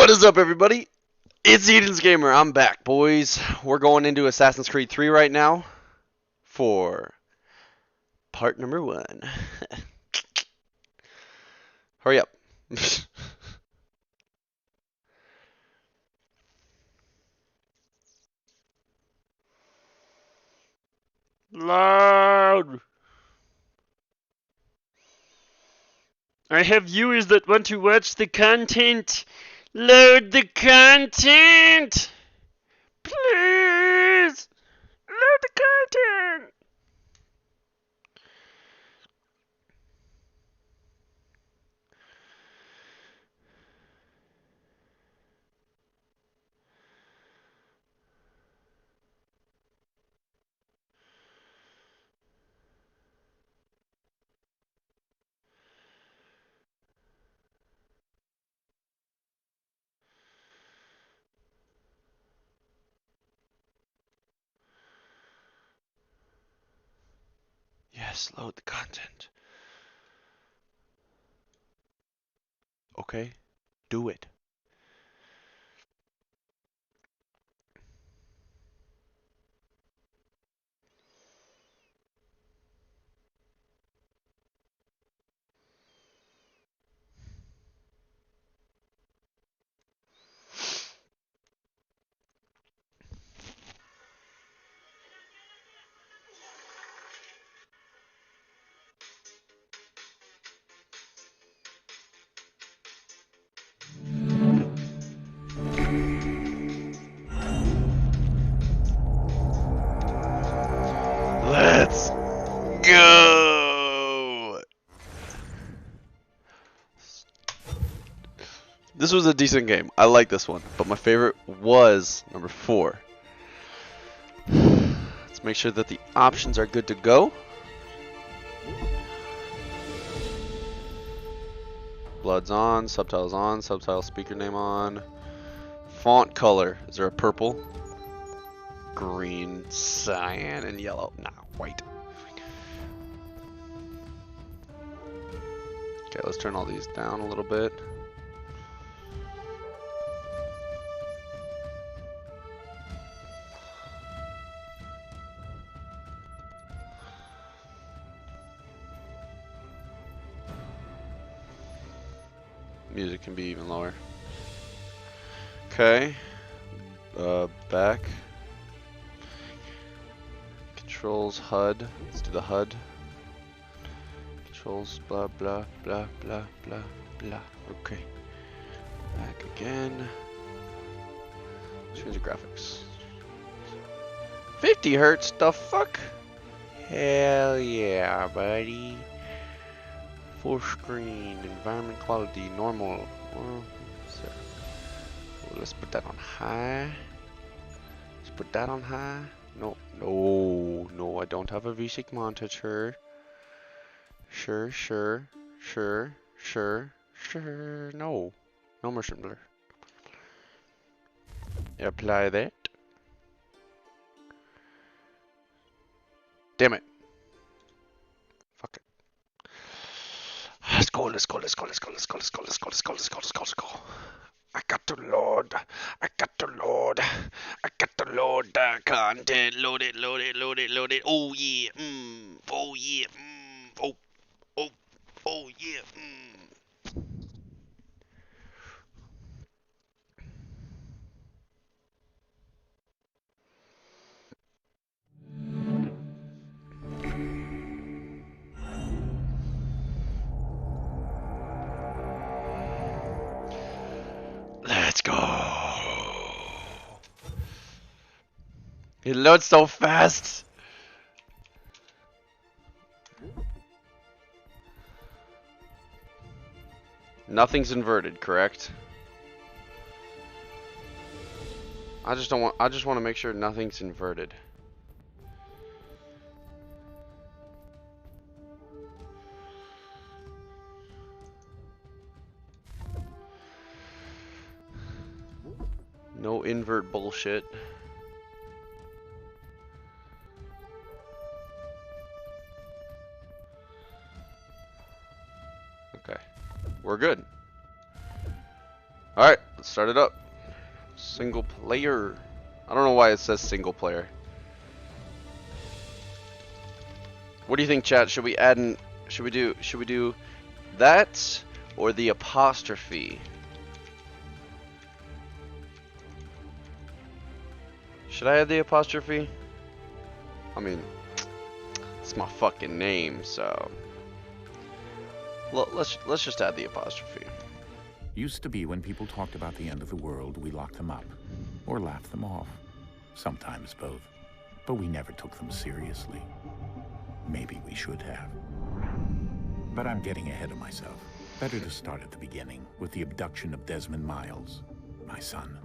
What is up, everybody? It's Eden's Gamer. I'm back, boys. We're going into Assassin's Creed 3 right now for part number 1. Hurry up. Loud. I have viewers that want to watch the content. Load the content. Please. Load the content. Yes, load the content. Okay, do it. Let's go! This was a decent game. I like this one, but my favorite was number 4. Let's make sure that the options are good to go. Blood's on, subtitle speaker name on. Font color, is there a purple? Green, cyan, and yellow. Nah, white. Okay, let's turn all these down a little bit. Music can be even lower. Okay. Back. Controls, HUD. Let's do the HUD. Controls, blah, blah, blah, blah, blah, blah. Okay. Back again. Change the graphics. 50 hertz, the fuck? Hell yeah, buddy. Full screen, environment quality, normal. Well, let's put that on high. Let's put that on high. No, I don't have a VSync monitor. Sure. No motion blur. Apply that. Damn it. Fuck it. Let's go. I got to load the content. Load it. Oh yeah. Oh yeah. Oh yeah. Let's go. It loads so fast. Nothing's inverted, correct? I just want to make sure nothing's inverted. No invert bullshit. Okay. We're good. Alright, let's start it up. Single player. I don't know why it says single player. What do you think, chat? Should we add in? Should we do that or the apostrophe? Should I add the apostrophe? I mean, it's my fucking name, so let's just add the apostrophe. Used to be when people talked about the end of the world, we locked them up or laughed them off. Sometimes both, but we never took them seriously. Maybe we should have. But I'm getting ahead of myself. Better to start at the beginning with the abduction of Desmond Miles, my son.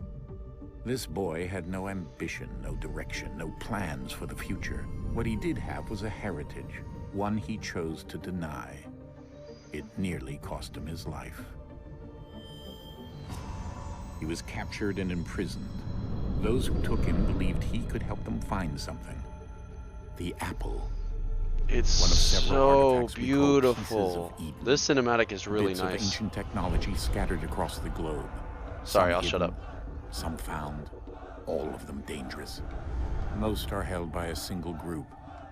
This boy had no ambition, no direction, no plans for the future. What he did have was a heritage, one he chose to deny. It nearly cost him his life. He was captured and imprisoned. Those who took him believed he could help them find something. The apple. It's One of several so artifacts we call beautiful. Pieces of Eden. This cinematic is really Bits of nice. ancient technology scattered across the globe. Sorry, Some I'll shut hidden, up. Some found, all of them dangerous. Most are held by a single group,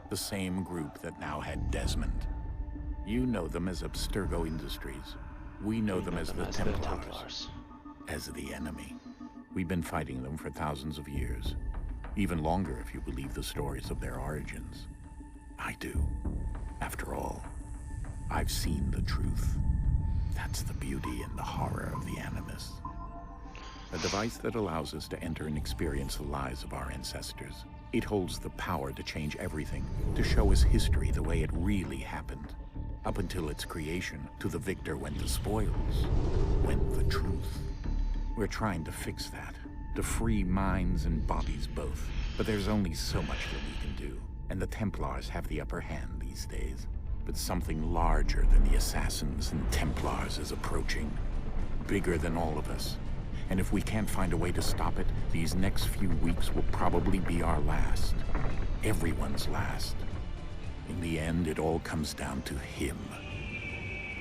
the same group that now had Desmond. You know them as Abstergo Industries. We know them as the Templars, as the enemy. We've been fighting them for thousands of years, even longer if you believe the stories of their origins. I do. After all, I've seen the truth. That's the beauty and the horror of the Animus. A device that allows us to enter and experience the lives of our ancestors. It holds the power to change everything, to show us history the way it really happened. Up until its creation, to the victor went the spoils, went the truth. We're trying to fix that, to free minds and bodies both. But there's only so much that we can do, and the Templars have the upper hand these days. But something larger than the Assassins and Templars is approaching, bigger than all of us. And if we can't find a way to stop it, these next few weeks will probably be our last. Everyone's last. In the end, it all comes down to him.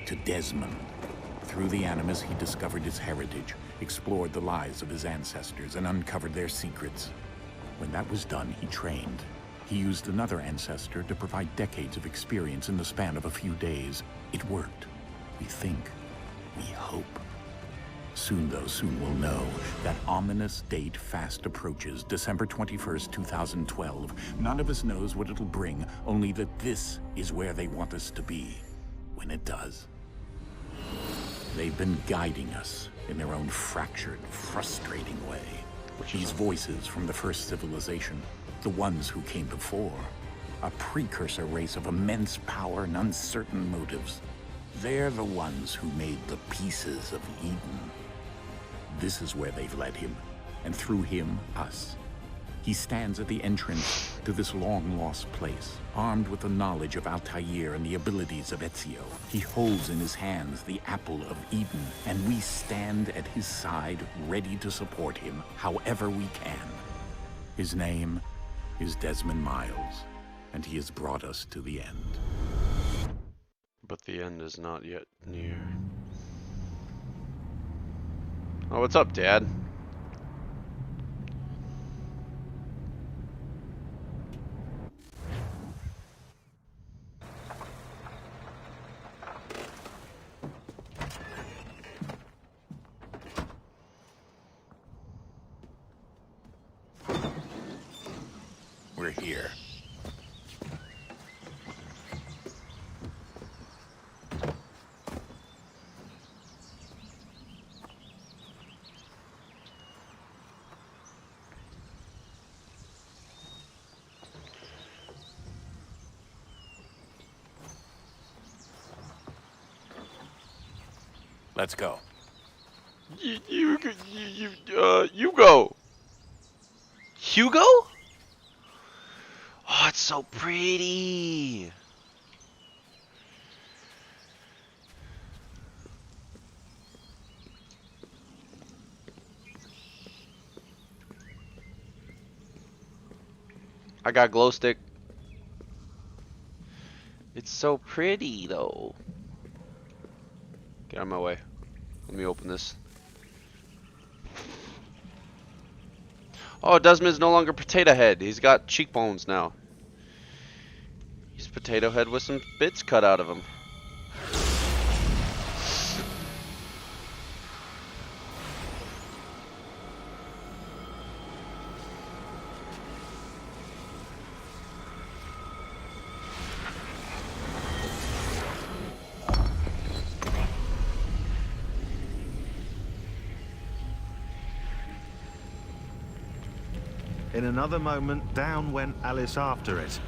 To Desmond. Through the Animus, he discovered his heritage, explored the lives of his ancestors, and uncovered their secrets. When that was done, he trained. He used another ancestor to provide decades of experience in the span of a few days. It worked. We think. We hope. Soon, though, soon we'll know. That ominous date fast approaches, December 21st, 2012. None of us knows what it'll bring, only that this is where they want us to be, when it does. They've been guiding us in their own fractured, frustrating way. These voices from the first civilization, the ones who came before, a precursor race of immense power and uncertain motives. They're the ones who made the pieces of Eden. This is where they've led him, and through him, us. He stands at the entrance to this long-lost place, armed with the knowledge of Altair and the abilities of Ezio. He holds in his hands the apple of Eden, and we stand at his side, ready to support him however we can. His name is Desmond Miles, and he has brought us to the end. But the end is not yet near. Oh, what's up, Dad? We're here. Let's go. You go. Hugo? Oh, it's so pretty. I got glow stick. It's so pretty though. Get out of my way. Let me open this. Oh, Desmond's no longer Potato Head. He's got cheekbones now. He's Potato Head with some bits cut out of him. In another moment, down went Alice after it,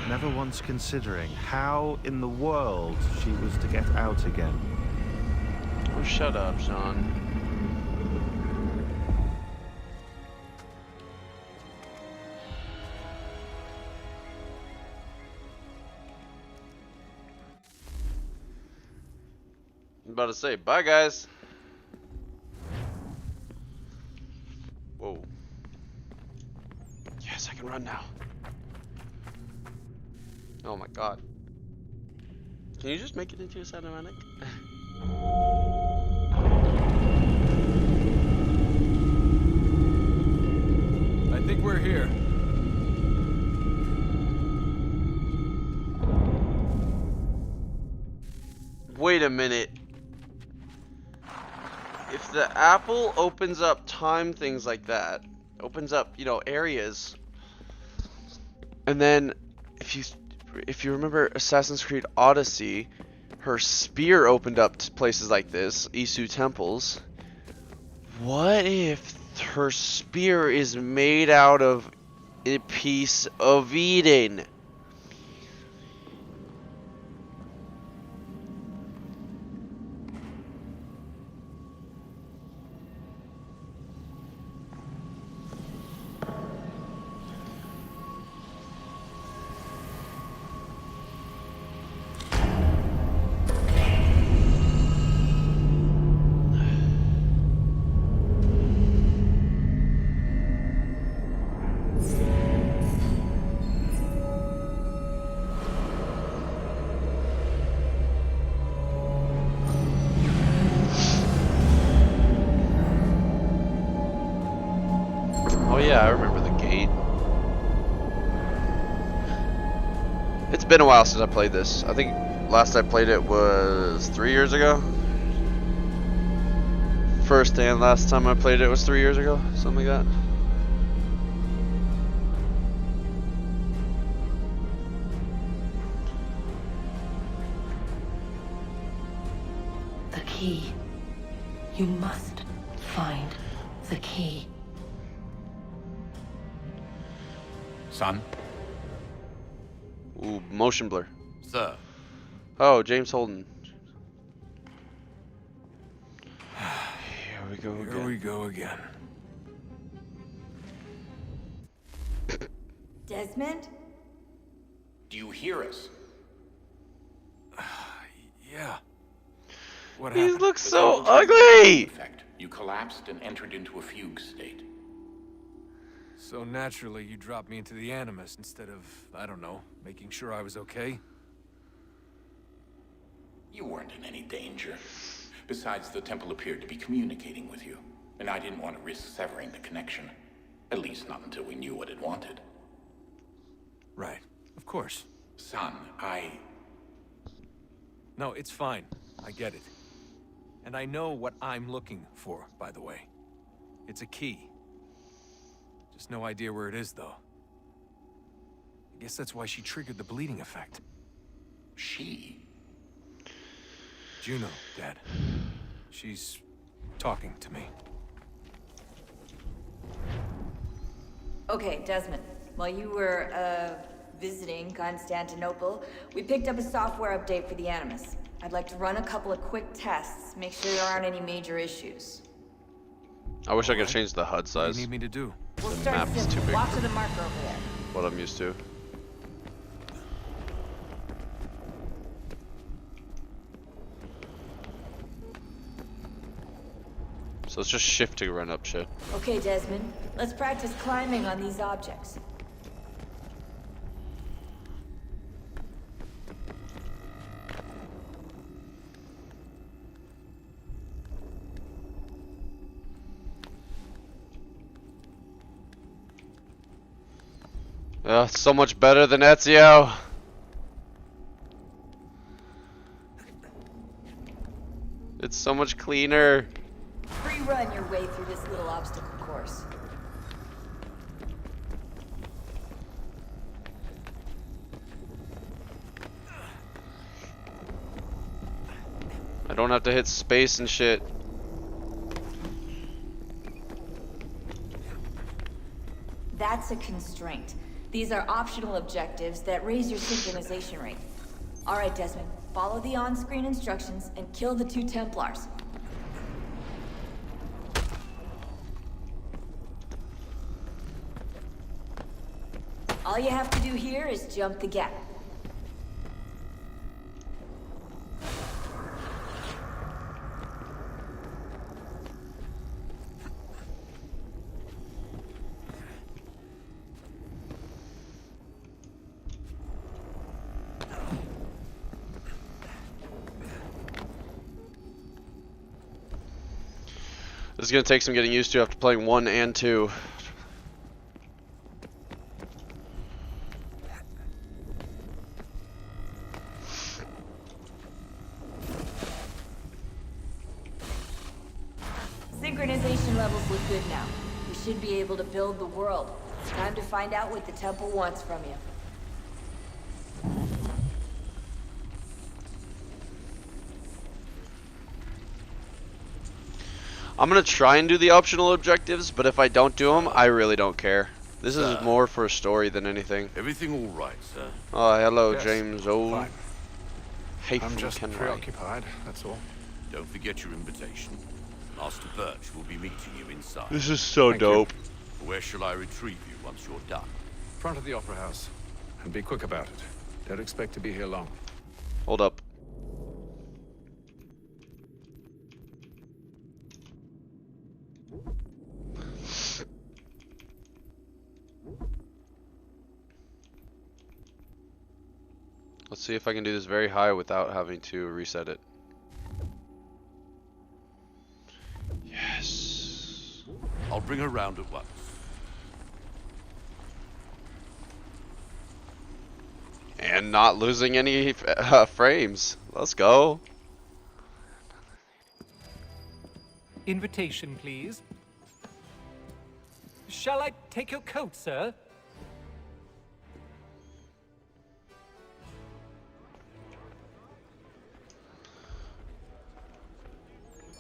never once considering how in the world she was to get out again. Oh, shut up, Sean. I'm about to say, bye, guys. Whoa. Yes, I can run now. Oh my god. Can you just make it into a cinematic? I think we're here. Wait a minute. If the apple opens up time things like that, opens up, you know, areas, and then if you remember Assassin's Creed Odyssey, her spear opened up to places like this, Isu temples. What if her spear is made out of a piece of Eden? Oh yeah, I remember the gate. It's been a while since I played this. I think last I played it was 3 years ago. First and last time I played it was 3 years ago, something like that. The key. You must find the key. Son? Ooh, motion blur. Sir. Oh, James Holden. Here we go again. Here we go again. Desmond? Do you hear us? Yeah. What He happened? looks so ugly! Effect. You collapsed and entered into a fugue state. So naturally, you dropped me into the Animus instead of, I don't know, making sure I was okay? You weren't in any danger. Besides, the temple appeared to be communicating with you, and I didn't want to risk severing the connection. At least not until we knew what it wanted. Right. Of course. Son, No, it's fine. I get it. And I know what I'm looking for, by the way. It's a key. Just no idea where it is, though. I guess that's why she triggered the bleeding effect. She? Juno, Dad. She's talking to me. Okay, Desmond. While you were, visiting Constantinople, we picked up a software update for the Animus. I'd like to run a couple of quick tests, make sure there aren't any major issues. I wish I could change the HUD What do size. you need me to do? We'll The start map is simple. too big Walk for- to the marker over there. What I'm used to. So it's just shift to run up shit. Okay, Desmond. Let's practice climbing on these objects. So much better than Ezio. It's so much cleaner. Free run your way through this little obstacle course. I don't have to hit space and shit. That's a constraint. These are optional objectives that raise your synchronization rate. Alright, Desmond. Follow the on-screen instructions and kill the 2 Templars. All you have to do here is jump the gap. This is gonna take some getting used to after playing 1 and 2. Synchronization levels look good now. We should be able to build the world. Time to find out what the temple wants from you. I'm gonna try and do the optional objectives, but if I don't do them, I really don't care. This is more for a story than anything. Everything all right, sir? Oh, hello, Yes, James. Oh, fine. hey, I'm just Kenway. preoccupied, that's all. Don't forget your invitation. Master Birch will be meeting you inside. This is so Thank you. dope. Where shall I retrieve you once you're done? Front of the Opera House. And be quick about it. Don't expect to be here long. Hold up. Let's see if I can do this very high without having to reset it. Yes. I'll bring her round at once. And not losing any frames. Let's go. Invitation, please. Shall I take your coat, sir?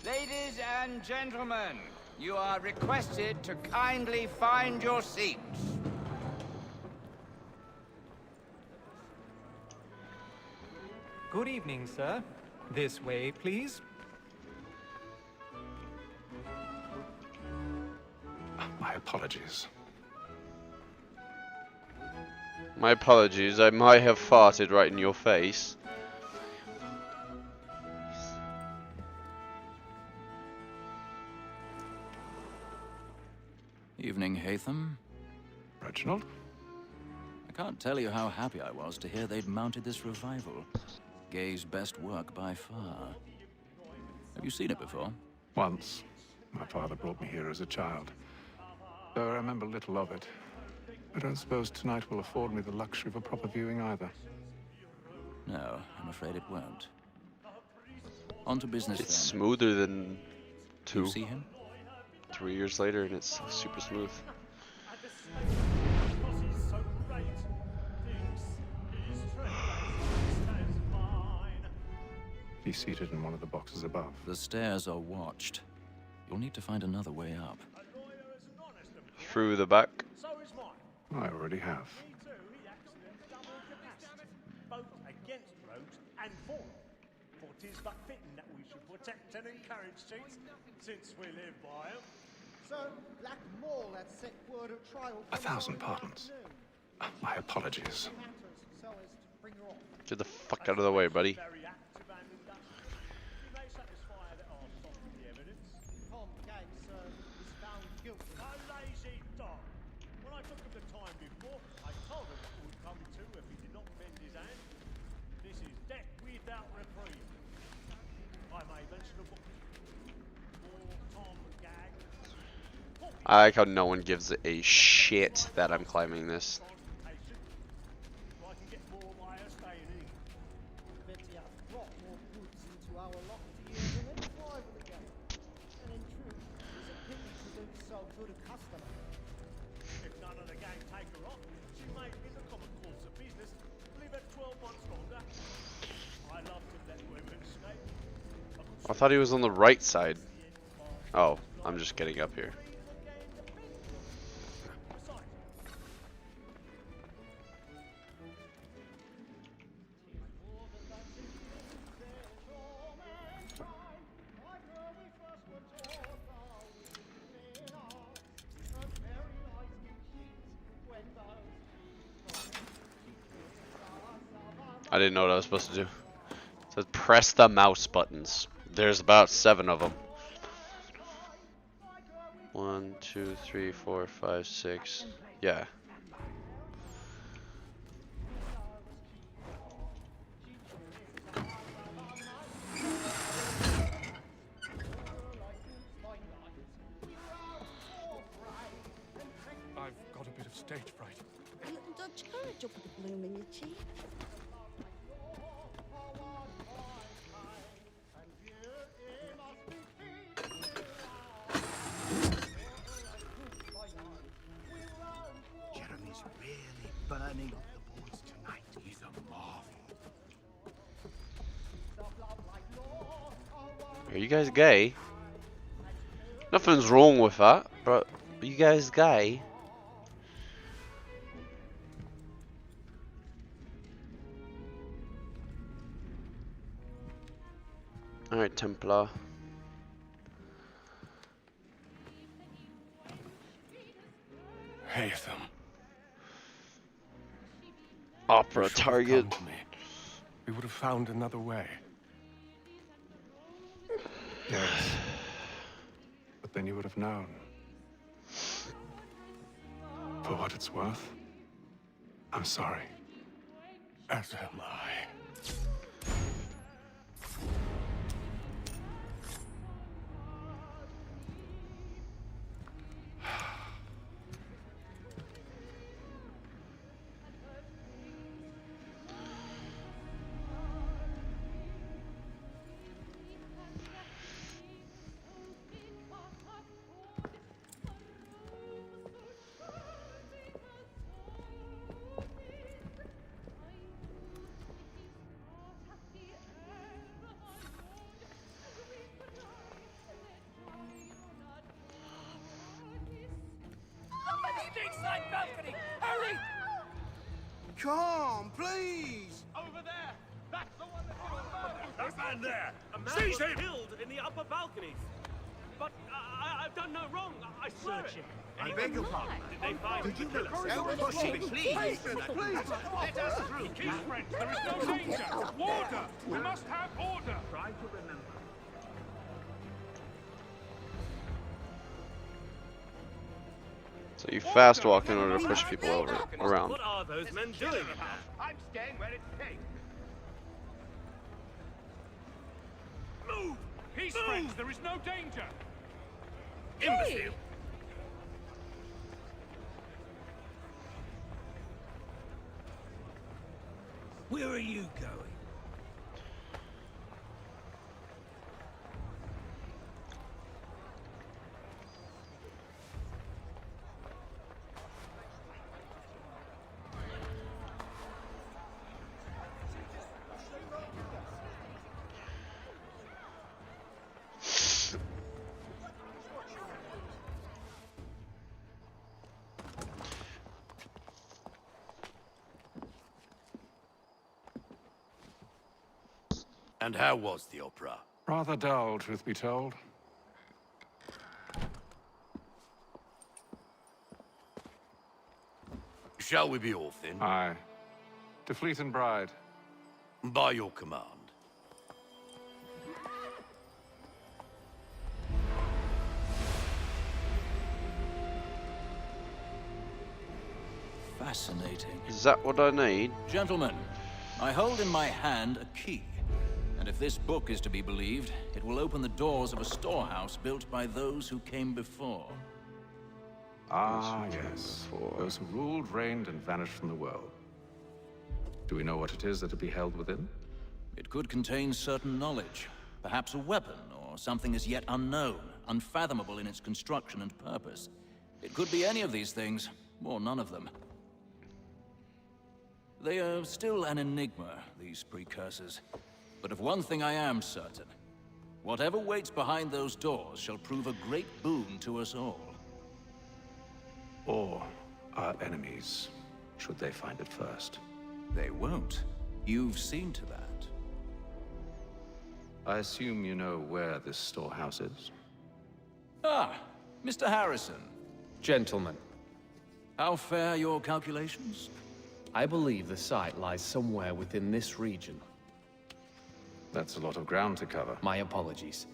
Ladies and gentlemen, you are requested to kindly find your seats. Good evening, sir. This way, please. My apologies. My apologies, I might have farted right in your face. Evening, Hatham. Reginald? I can't tell you how happy I was to hear they'd mounted this revival. Gay's best work by far. Have you seen it before? Once. My father brought me here as a child. Though I remember little of it. I don't suppose tonight will afford me the luxury of a proper viewing either. No, I'm afraid it won't. On to business It's then. smoother than You 2. see him? 3 years later and it's super smooth. He's seated in one of the boxes above. The stairs are watched. You'll need to find another way up. Through the back. I already have. Both against rogues and for. For 'tis but fitting that we should protect and encourage chiefs, since we live by 'em. So, Black Maul had set word of trial. 1,000 pardons. My apologies. So as to bring her off. Get the fuck out of the way, buddy. Very active and industrious. We may satisfy that our stock of the evidence. Tom Gates was found guilty. A lazy dog. When I took him the time before, I told him what would come to if he did not bend his hand. This is death without reprieve. I may mention a book. More Tom Gag. I like how no one gives a shit that I'm climbing this. no good customer. If none of the gang take her off, she may, in the common course of business, live at 12 months longer. I love to let women escape. I thought he was on the right side. Oh, I'm just getting up here. I didn't know what I was supposed to do. It says press the mouse buttons. There's about 7 of them. 1, 2, 3, 4, 5, 6. Yeah. I've got a bit of stage fright. A little Dutch courage up at the bloom in your cheek. Jeremy's really burning up the boards tonight. He's a marvel. Are you guys gay? Nothing's wrong with that, but are you guys gay? Alright, Templar. Haytham. Opera You should have target. come to me. We would have found another way. Yes. But then you would have known. For what it's worth, I'm sorry. As am I. Inside balcony! Hurry! Come, please! Over there! That's the one that killed murder! That man there! A man Seize was him! killed in the upper balconies. But I've done no wrong. I swear it. I beg your pardon. Did they find Did you the killer? Don't push him, please! Please! Let us through! Keep friends, there is no danger! Order! We must have order! Try to remember. So you fast walk in order to push people around. What are those men doing? I'm staying where it's safe. Move! Peace, friends, there is no danger! Imbecile! Where are you going? And how was the opera? Rather dull, truth be told. Shall we be off then? Aye. To Fleet and Bride. By your command. Fascinating. Is that what I need? Gentlemen, I hold in my hand a key. And if this book is to be believed, it will open the doors of a storehouse built by those who came before. Ah, yes. Those who ruled, reigned, and vanished from the world. Do we know what it is that will be held within? It could contain certain knowledge. Perhaps a weapon, or something as yet unknown, unfathomable in its construction and purpose. It could be any of these things, or none of them. They are still an enigma, these precursors. But of one thing I am certain. Whatever waits behind those doors shall prove a great boon to us all. Or our enemies, should they find it first. They won't. You've seen to that. I assume you know where this storehouse is? Ah, Mr. Harrison. Gentlemen, How fare your calculations? I believe the site lies somewhere within this region. That's a lot of ground to cover. My apologies.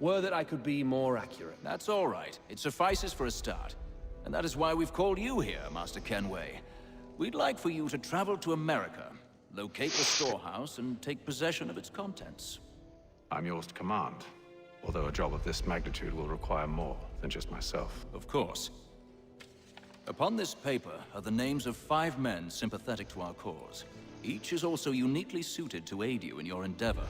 Were that I could be more accurate. That's all right. It suffices for a start. And that is why we've called you here, Master Kenway. We'd like for you to travel to America, locate the storehouse, and take possession of its contents. I'm yours to command, although a job of this magnitude will require more than just myself. Of course. Upon this paper are the names of 5 men sympathetic to our cause. Each is also uniquely suited to aid you in your endeavor.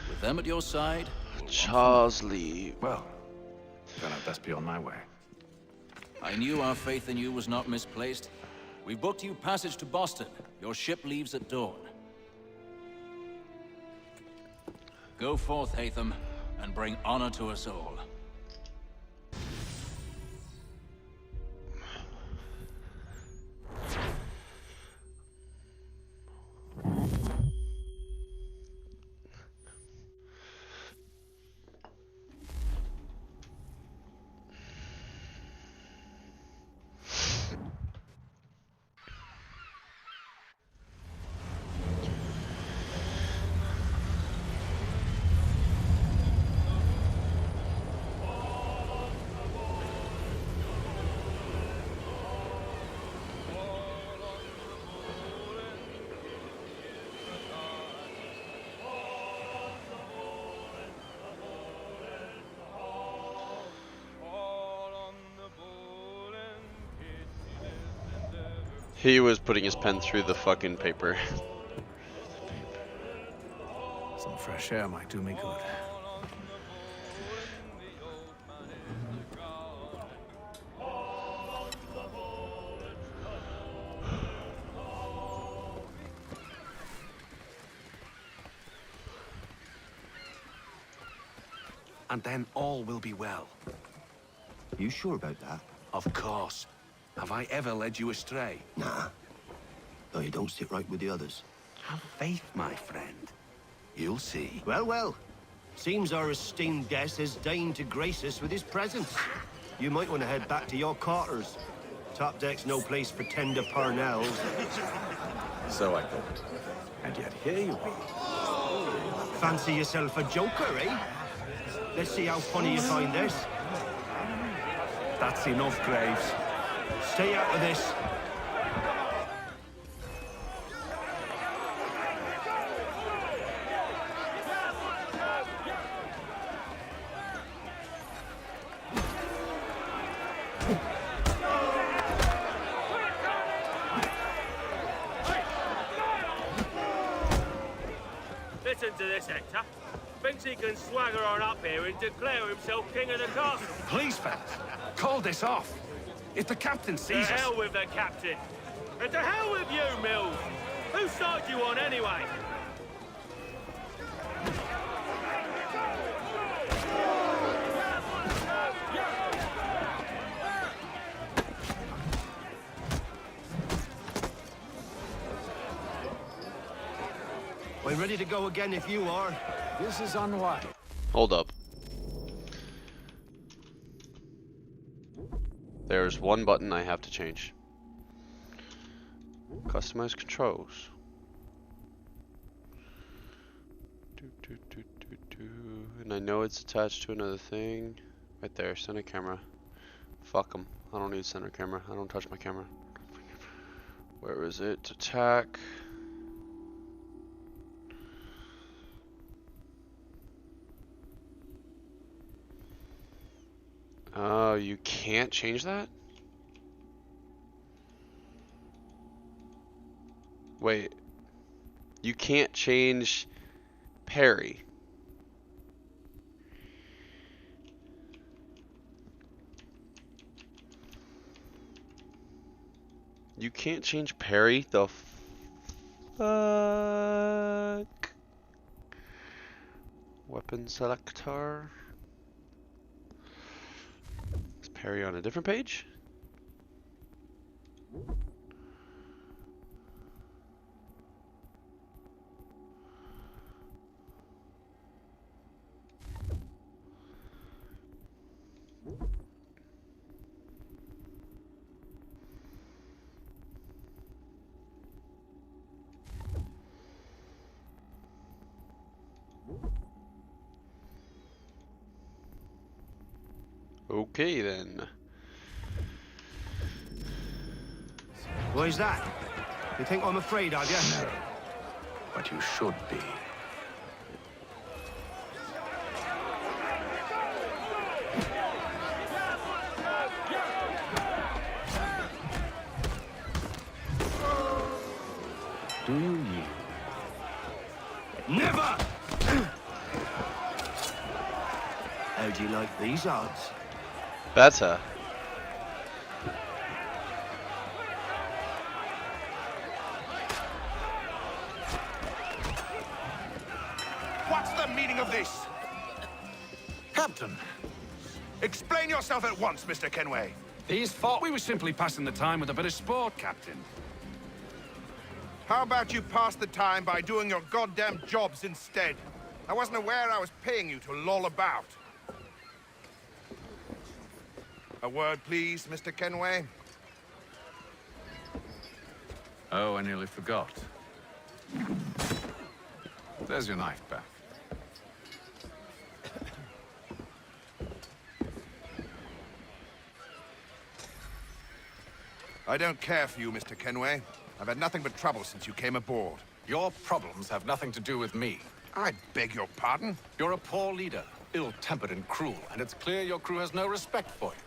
With them at your side... Charles Lee. Well, then I'd best be on my way. I knew our faith in you was not misplaced. We've booked you passage to Boston. Your ship leaves at dawn. Go forth, Hatham, and bring honor to us all. He was putting his pen through the fucking paper. Some fresh air might do me good. And then all will be well. You sure about that? Of course. Have I ever led you astray? Nah. Though you don't sit right with the others. Have faith, my friend. You'll see. Well, well. Seems our esteemed guest has deigned to grace us with his presence. You might want to head back to your quarters. Top deck's no place for tender Parnells. So I thought. And yet here you are. Fancy yourself a joker, eh? Let's see how funny you find this. That's enough, Graves. Stay out of this. Listen to this, Hector. Thinks he can swagger on up here and declare himself king of the castle. Please, fellas, call this off. If the captain sees To us... hell with the captain. And to hell with you, Mills. Whose side you on, anyway? I'm ready to go again if you are. This is unwise. Hold up. There's one button I have to change. Customize controls. And I know it's attached to another thing. Right there, center camera. Fuck them. I don't need center camera. I don't touch my camera. Where is it? Attack. Oh, you can't change that? Wait. You can't change parry. You can't change parry. The fuck? Weapon selector. Is parry on a different page? Okay then. What is that? You think I'm afraid of you? No. But you should be. Do you yield? Never! How'd you like these odds? Better. What's the meaning of this? Captain! Explain yourself at once, Mr. Kenway. These thought we were simply passing the time with a bit of sport, Captain. How about you pass the time by doing your goddamn jobs instead? I wasn't aware I was paying you to loll about. A word, please, Mr. Kenway. Oh, I nearly forgot. There's your knife, Beth. I don't care for you, Mr. Kenway. I've had nothing but trouble since you came aboard. Your problems have nothing to do with me. I beg your pardon? You're a poor leader, ill-tempered and cruel, and it's clear your crew has no respect for you.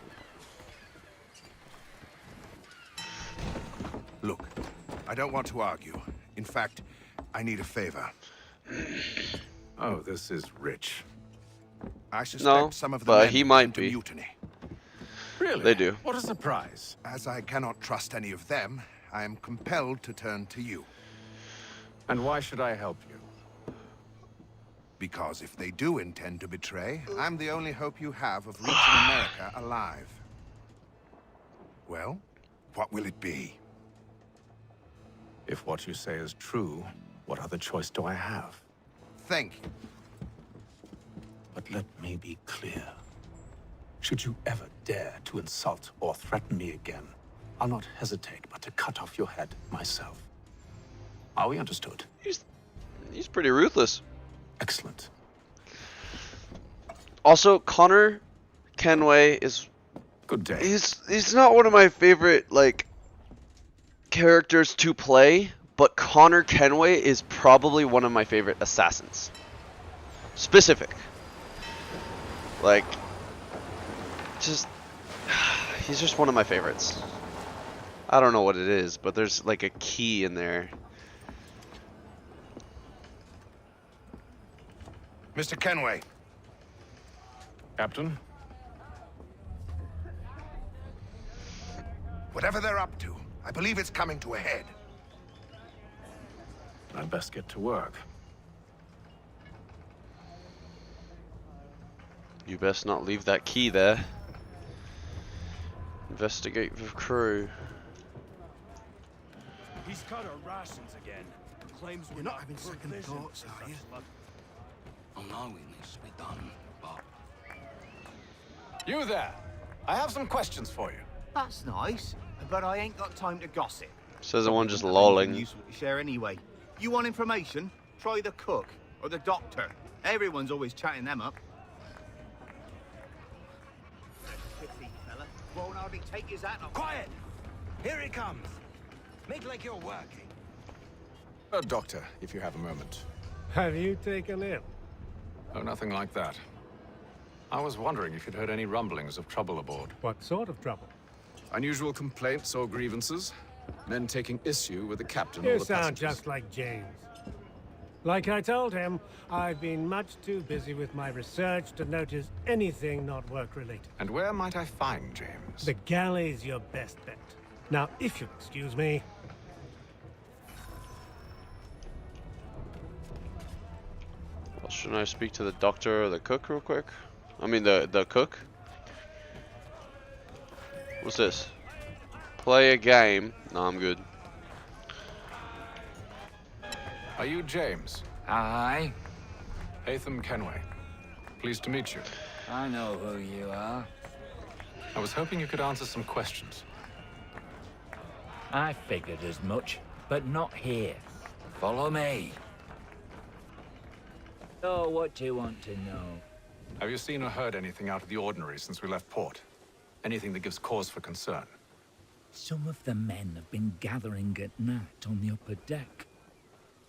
Look, I don't want to argue. In fact, I need a favor. Oh, this is rich. I suspect No, some of the but men he might into be. mutiny. Really? They do. What a surprise. As I cannot trust any of them, I am compelled to turn to you. And why should I help you? Because if they do intend to betray, I'm the only hope you have of reaching America alive. Well, what will it be? If what you say is true, what other choice do I have? Thank you. But let me be clear. Should you ever dare to insult or threaten me again, I'll not hesitate but to cut off your head myself. Are we understood? He's pretty ruthless. Excellent. Also, Connor Kenway is good day. He's not one of my favorite characters to play, but Connor Kenway is probably one of my favorite assassins. Specific. He's just one of my favorites. I don't know what it is, but there's like a key in there. Mr. Kenway. Captain? Whatever they're up to, I believe it's coming to a head. I'd best get to work. You best not leave that key there. Investigate the crew. He's cut our rations again. Claims we're not having second thoughts, are you? Oh no, it needs to be done, but... You there! I have some questions for you. That's nice, but I ain't got time to gossip. Says the one just lolling. Useful to share anyway. You want information? Try the cook or the doctor. Everyone's always chatting them up. Pity, fella. Won't hardly take his hat off. Quiet! Here he comes. Make like you're working. Doctor, if you have a moment. Have you taken ill? Oh, nothing like that. I was wondering if you'd heard any rumblings of trouble aboard. What sort of trouble? Unusual complaints or grievances? Men taking issue with the captain or You the sound passengers? just like James. Like I told him, I've been much too busy with my research to notice anything not work-related. And where might I find James? The galley's your best bet. Now, if you'll excuse me. Well, shouldn't I speak to the doctor or the cook real quick? I mean the cook? What's this? Play a game. No, I'm good. Are you James? Aye. Haytham Kenway. Pleased to meet you. I know who you are. I was hoping you could answer some questions. I figured as much, but not here. Follow me. So, what do you want to know? Have you seen or heard anything out of the ordinary since we left port? Anything that gives cause for concern? Some of the men have been gathering at night on the upper deck.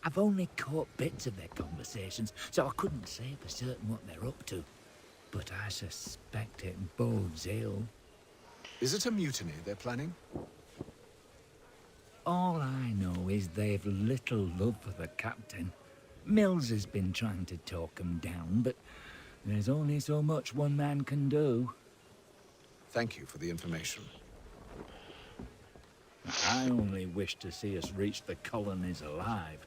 I've only caught bits of their conversations, so I couldn't say for certain what they're up to. But I suspect it bodes ill. Is it a mutiny they're planning? All I know is they've little love for the captain. Mills has been trying to talk him down, but there's only so much one man can do. Thank you for the information. I only wish to see us reach the colonies alive.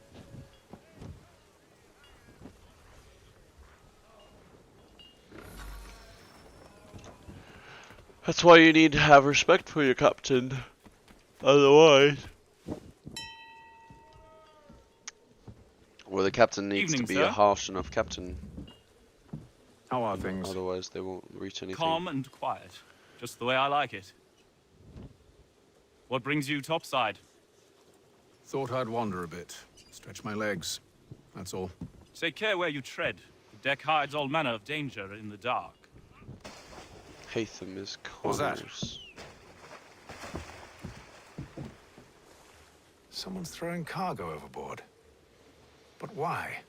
That's why you need to have respect for your captain. Otherwise... Well, the captain needs to be a harsh enough captain. How are things? Otherwise, they won't reach anything. Calm and quiet. Just the way I like it. What brings you topside? Thought I'd wander a bit. Stretch my legs. That's all. Take care where you tread. The deck hides all manner of danger in the dark. Haytham is What's that? Connors. Someone's throwing cargo overboard. But why?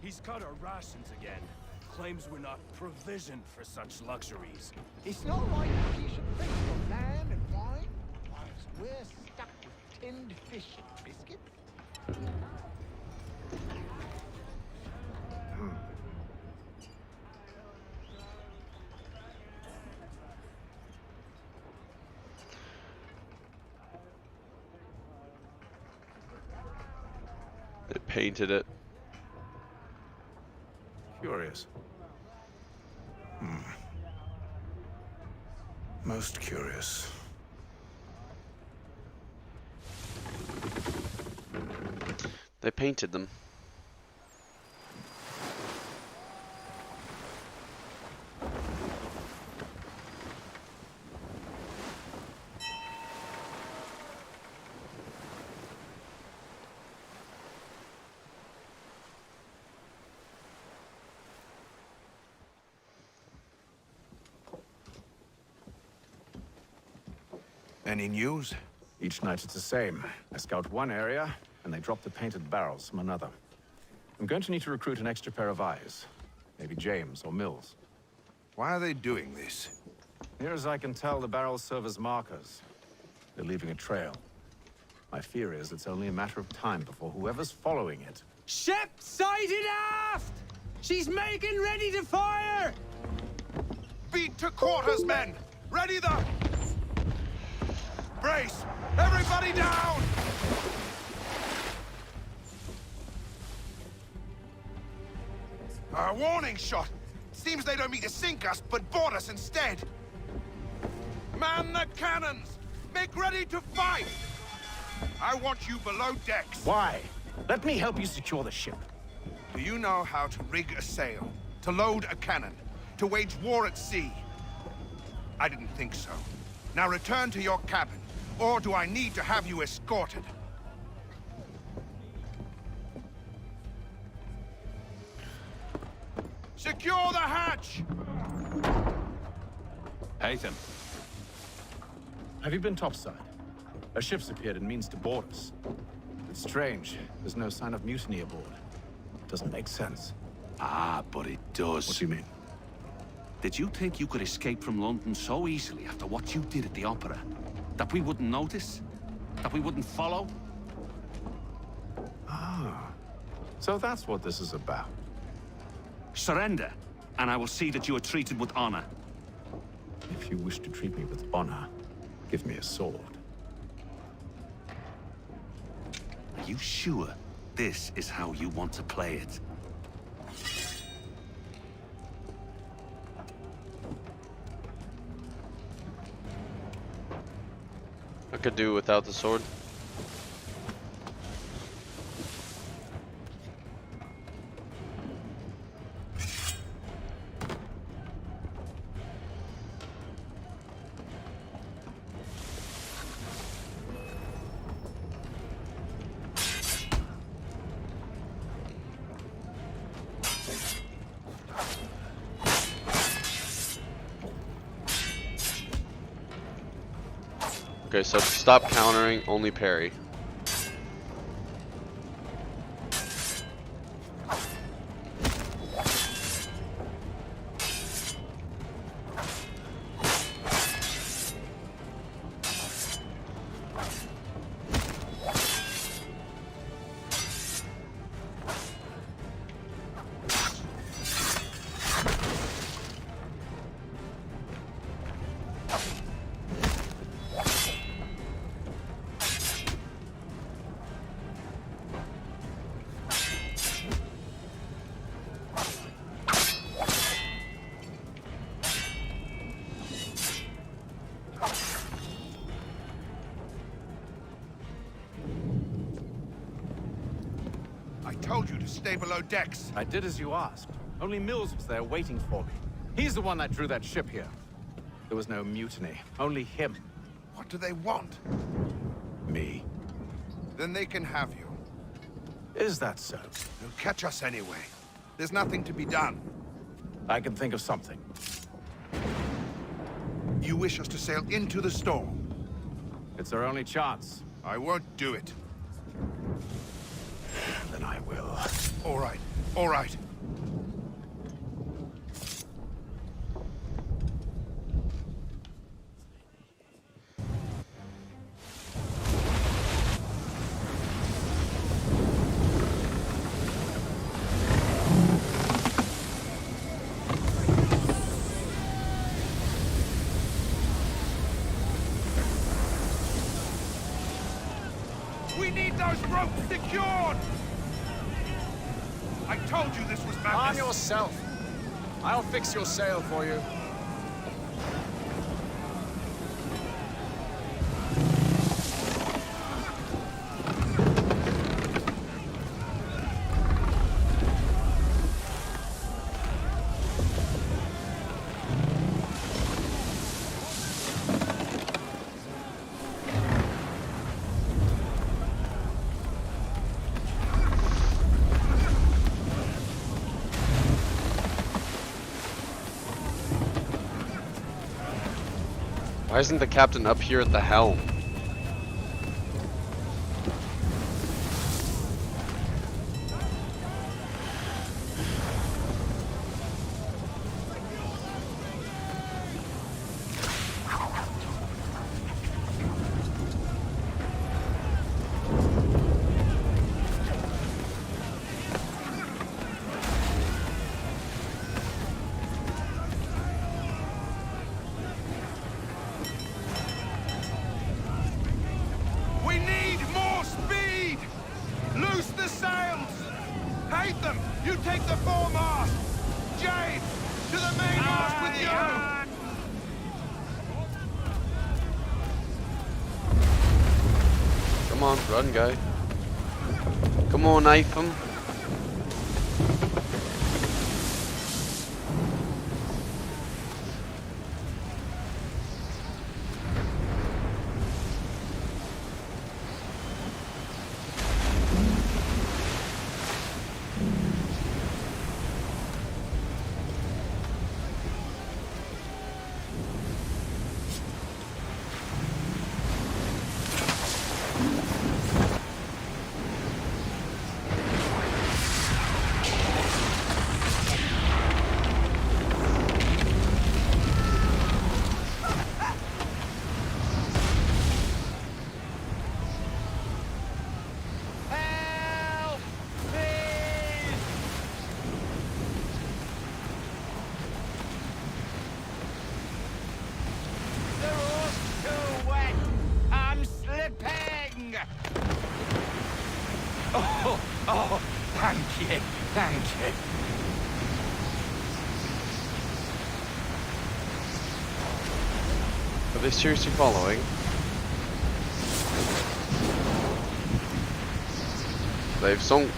He's cut our rations again. Claims we're not provisioned for such luxuries. It's not right that you should think of land and wine, whilst we're stuck with tinned fish and biscuits. They painted it. Curious. Most curious. They painted them. Any news? Each night it's the same. I scout one area, and they drop the painted barrels from another. I'm going to need to recruit an extra pair of eyes. Maybe James or Mills. Why are they doing this? Near as I can tell, the barrels serve as markers. They're leaving a trail. My fear is it's only a matter of time before whoever's following it... Ship sighted aft! She's making ready to fire! Beat to quarters, men! Ready the... Brace! Everybody down! A warning shot! Seems they don't mean to sink us, but board us instead! Man the cannons! Make ready to fight! I want you below decks. Why? Let me help you secure the ship. Do you know how to rig a sail? To load a cannon? To wage war at sea? I didn't think so. Now return to your cabin. Or do I need to have you escorted? Secure the hatch! Haytham. Have you been topside? A ship's appeared and means to board us. It's strange. There's no sign of mutiny aboard. Doesn't make sense. Ah, but it does. What do you mean? Did you think you could escape from London so easily after what you did at the Opera? That we wouldn't notice? That we wouldn't follow? Ah. So that's what this is about. Surrender, and I will see that you are treated with honor. If you wish to treat me with honor, give me a sword. Are you sure this is how you want to play it? I could do without the sword. Okay, so stop countering, only parry. I told you to stay below decks. I did as you asked. Only Mills was there waiting for me. He's the one that drew that ship here. There was no mutiny, only him. What do they want? Me. Then they can have you. Is that so? They'll catch us anyway. There's nothing to be done. I can think of something. You wish us to sail into the storm? It's our only chance. I won't do it. Then I will. All right, all right. We need those ropes secured! I told you this was madness. Arm yourself. I'll fix your sail for you. Why isn't the captain up here at the helm? We need more speed! Loose the sails! Hatham, you take the foremast! Jade, to the mainmast with you! Come on, run, guy. Come on, knife him. Oh, thank you, thank you. Are they seriously following? They've sunk.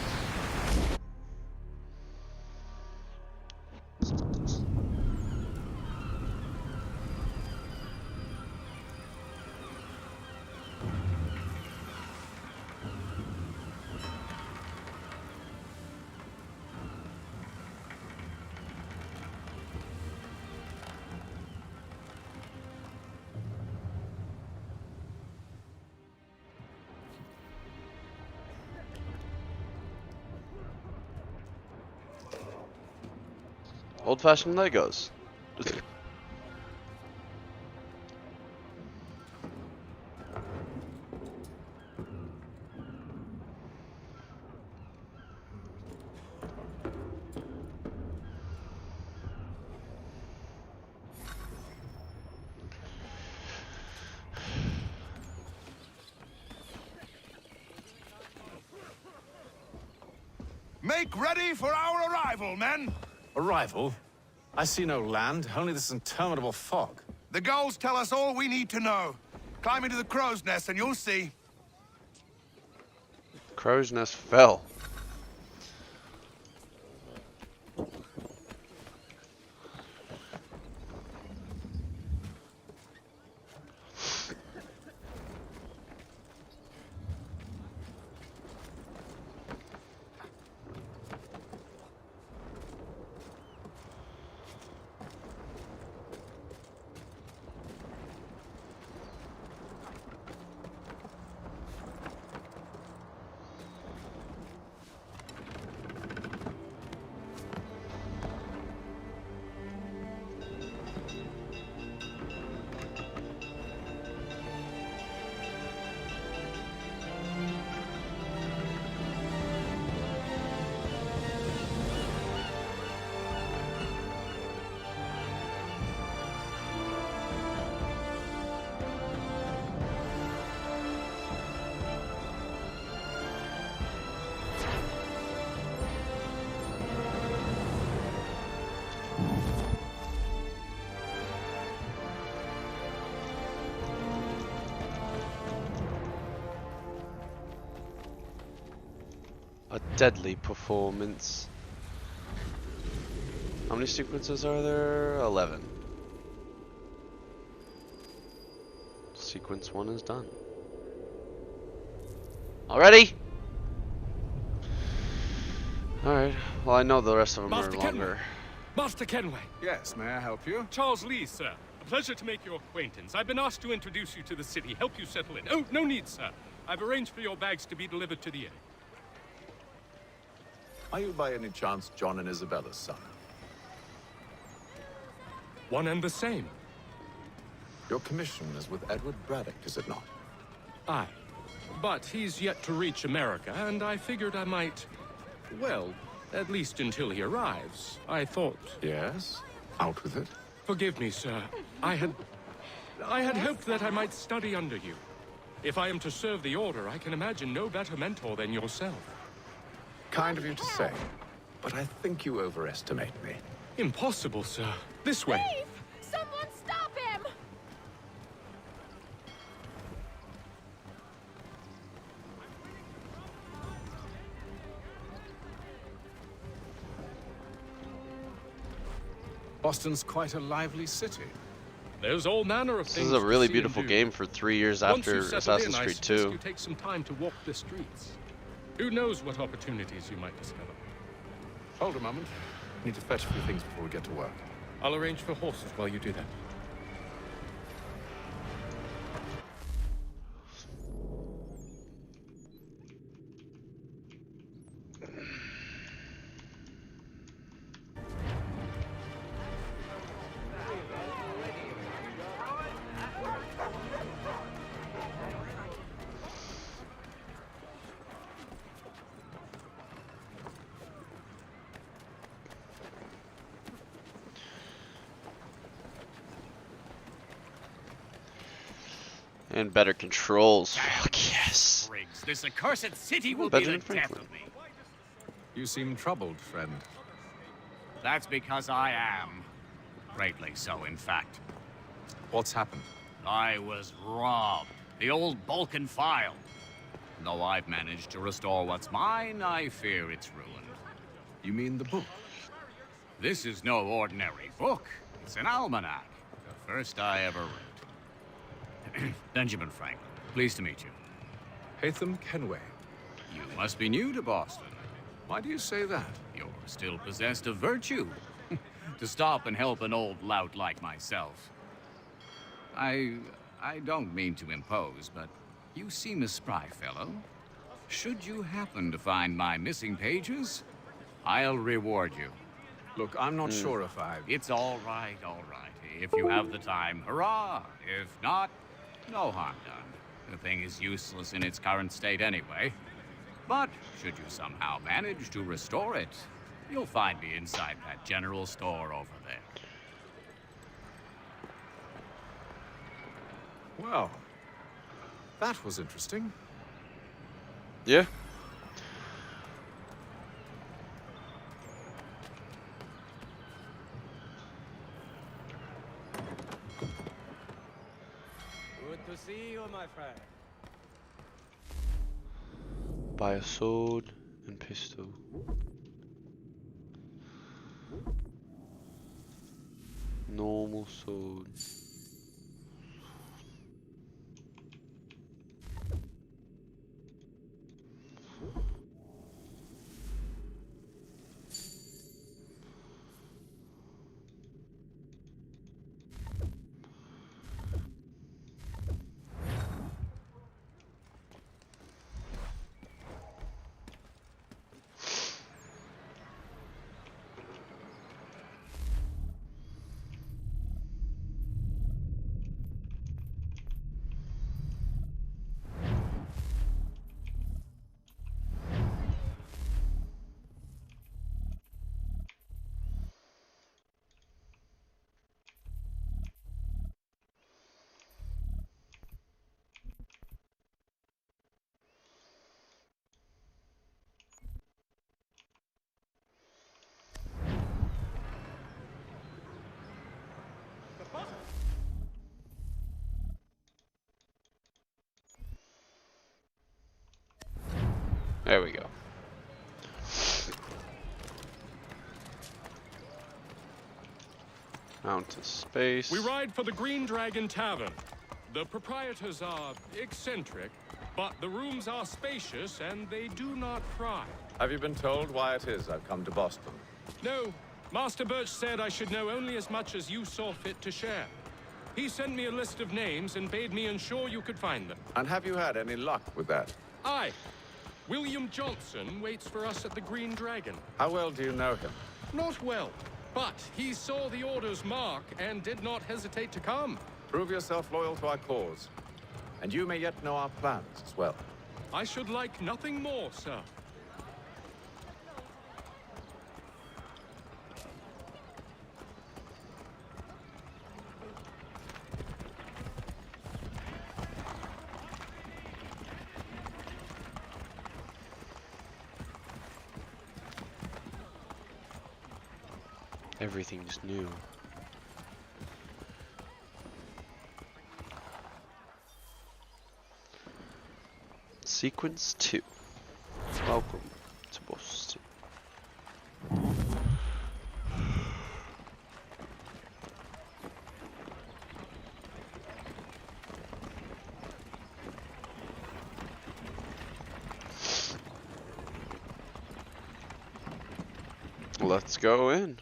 Old-fashioned Legos. Make ready for our arrival, men! Arrival? I see no land, only this interminable fog. The gulls tell us all we need to know. Climb into the crow's nest and you'll see. Crow's nest fell. A deadly performance. How many sequences are there? 11. Sequence 1 is done. Already? Alright, well I know the rest of them Master are longer. Kenway. Master Kenway. Yes, may I help you? Charles Lee, sir. A pleasure to make your acquaintance. I've been asked to introduce you to the city, help you settle in. Oh, no need, sir. I've arranged for your bags to be delivered to the inn. Are you by any chance John and Isabella's son? One and the same. Your commission is with Edward Braddock, is it not? Aye. But he's yet to reach America, and I figured I might... Well, at least until he arrives. I thought... Yes? Out with it. Forgive me, sir. I had hoped that I might study under you. If I am to serve the Order, I can imagine no better mentor than yourself. Kind of you to say, but I think you overestimate me. Impossible, sir. This way. Steve! Someone stop him! Boston's quite a lively city. There's all manner of This things is a really to see beautiful and do. game for 3 years Once after you settle Assassin's in, Creed I suggest 2. you take some time to walk the streets. Who knows what opportunities you might discover. Hold a moment. Need to fetch a few things before we get to work. I'll arrange for horses while you do that. And better controls. Fuck yes. Briggs, this accursed city will be Benjamin the death Franklin. of me. You seem troubled, friend. That's because I am. Greatly so, in fact. What's happened? I was robbed. The old Balkan file. Though I've managed to restore what's mine, I fear it's ruined. You mean the book? This is no ordinary book. It's an almanac. The first I ever read. Benjamin Franklin, pleased to meet you. Haytham Kenway. You must be new to Boston. Why do you say that? You're still possessed of virtue. To stop and help an old lout like myself. I don't mean to impose, but you seem a spry fellow. Should you happen to find my missing pages, I'll reward you. Look, I'm not sure if I... It's all right, all right. If you have the time, hurrah. If not, no harm done. The thing is useless in its current state anyway. But should you somehow manage to restore it, you'll find me inside that general store over there. Well, that was interesting. Yeah. Good to see you, my friend. Buy a sword and pistol. Normal sword. There we go. Mountain space. We ride for the Green Dragon Tavern. The proprietors are eccentric, but the rooms are spacious and they do not pry. Have you been told why it is I've come to Boston? No, Master Birch said I should know only as much as you saw fit to share. He sent me a list of names and bade me ensure you could find them. And have you had any luck with that? Aye. William Johnson waits for us at the Green Dragon. How well do you know him? Not well, but he saw the order's mark and did not hesitate to come. Prove yourself loyal to our cause. And you may yet know our plans as well. I should like nothing more, sir. Everything's new. Sequence 2. Welcome to Boston. Let's go in.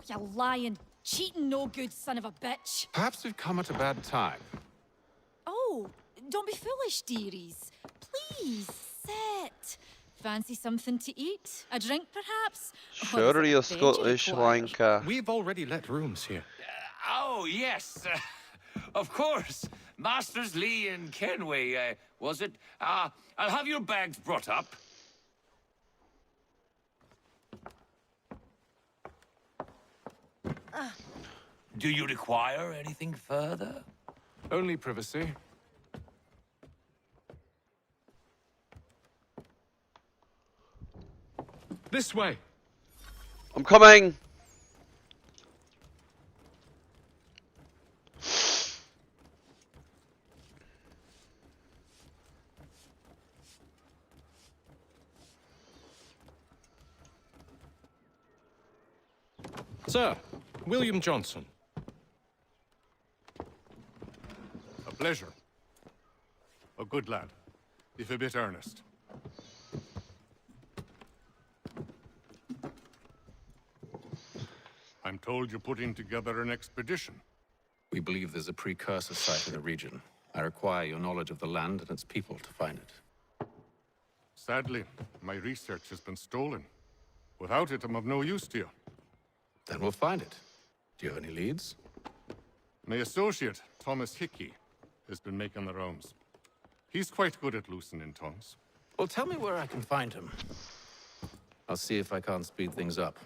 You lying, cheating, no good son of a bitch. Perhaps we've come at a bad time. Oh, don't be foolish, dearies. Please, sit. Fancy something to eat? A drink, perhaps? Sure, you Scottish wanker. We've already let rooms here. Oh, yes. Of course. Masters Lee and Kenway, was it? I'll have your bags brought up. Do you require anything further? Only privacy. This way. I'm coming. Sir, William Johnson. A pleasure. A good lad, if a bit earnest. I'm told you're putting together an expedition. We believe there's a precursor site in the region. I require your knowledge of the land and its people to find it. Sadly, my research has been stolen. Without it, I'm of no use to you. Then we'll find it. Do you have any leads? My associate, Thomas Hickey, has been making the rounds. He's quite good at loosening tongues. Well, tell me where I can find him. I'll see if I can't speed things up.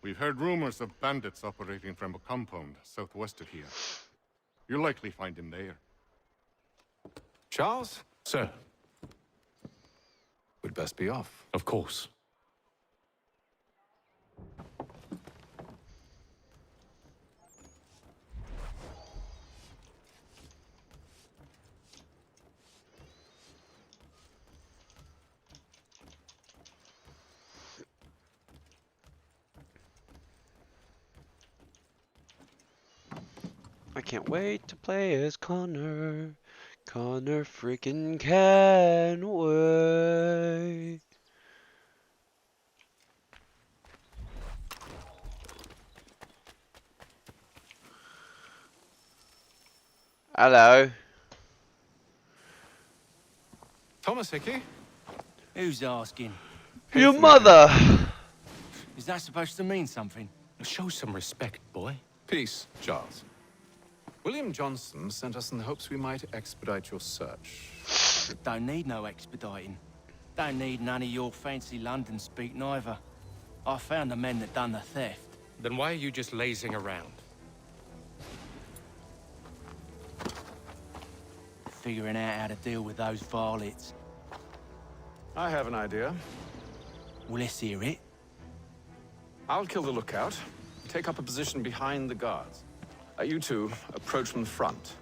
We've heard rumors of bandits operating from a compound southwest of here. You'll likely find him there. Charles? Sir. We'd best be off. Of course. I can't wait to play as Connor. Connor freaking Kenway. Hello. Thomas Hickey? Who's asking? Your mother! Is that supposed to mean something? Show some respect, boy. Peace, Charles. William Johnson sent us in the hopes we might expedite your search. Don't need no expediting. Don't need none of your fancy London speak neither. I found the men that done the theft. Then why are you just lazing around? Figuring out how to deal with those varlets. I have an idea. Well, let's hear it. I'll kill the lookout, take up a position behind the guards. You two approach from the front.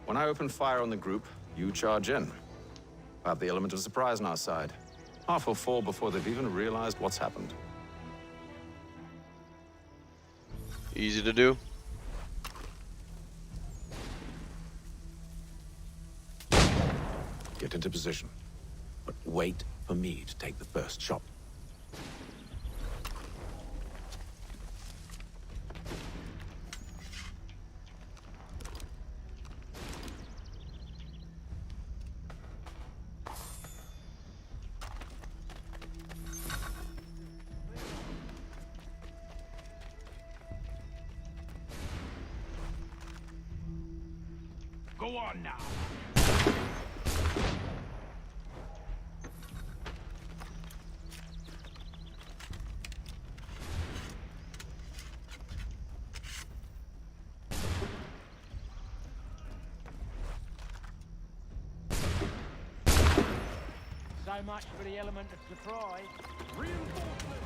When I open fire on the group, you charge in. I have the element of surprise on our side. Half will fall before they've even realized what's happened. Easy to do. Get into position. But wait for me to take the first shot. Go on now. So much for the element of surprise. Reinforcements!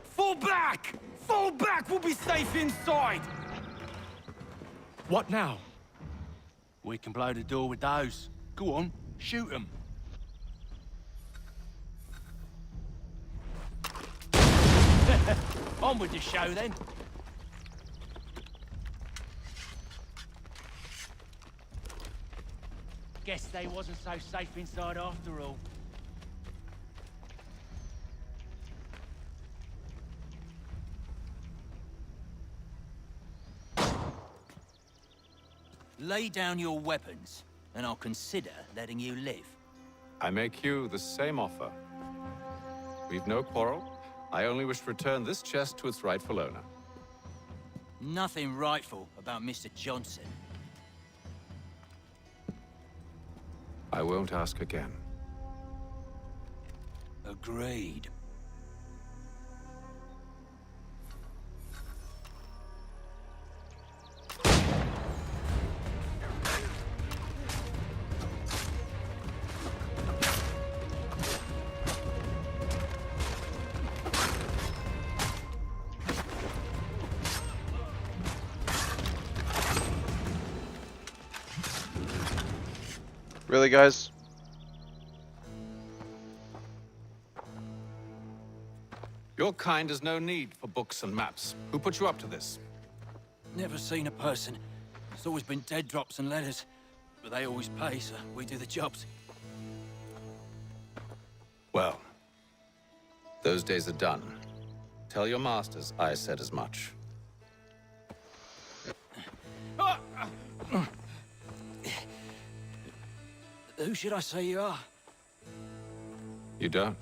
Fall back! Fall back! We'll be safe inside! What now? We can blow the door with those. Go on, shoot them. On with the show then. Guess they wasn't so safe inside after all. Lay down your weapons, and I'll consider letting you live. I make you the same offer. We've no quarrel. I only wish to return this chest to its rightful owner. Nothing rightful about Mr. Johnson. I won't ask again. Agreed. Really, guys? Your kind has no need for books and maps. Who put you up to this? Never seen a person. It's always been dead drops and letters. But they always pay, so we do the jobs. Well, those days are done. Tell your masters I said as much. Who should I say you are? You don't?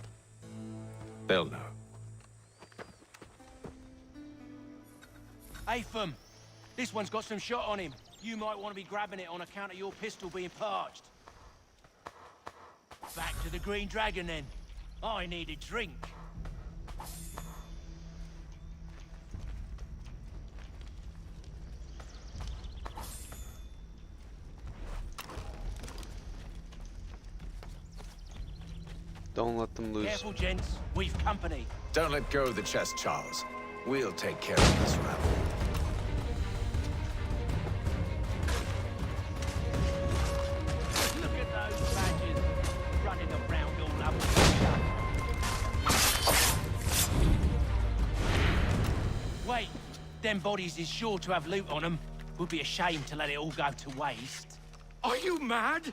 They'll know. Atham, this one's got some shot on him. You might want to be grabbing it on account of your pistol being parched. Back to the Green Dragon, then. I need a drink. Don't let them lose. Careful, gents. We've company. Don't let go of the chest, Charles. We'll take care of this rabble. Look at those badgers running around all up. Wait, them bodies is sure to have loot on them. Would be a shame to let it all go to waste. Are you mad?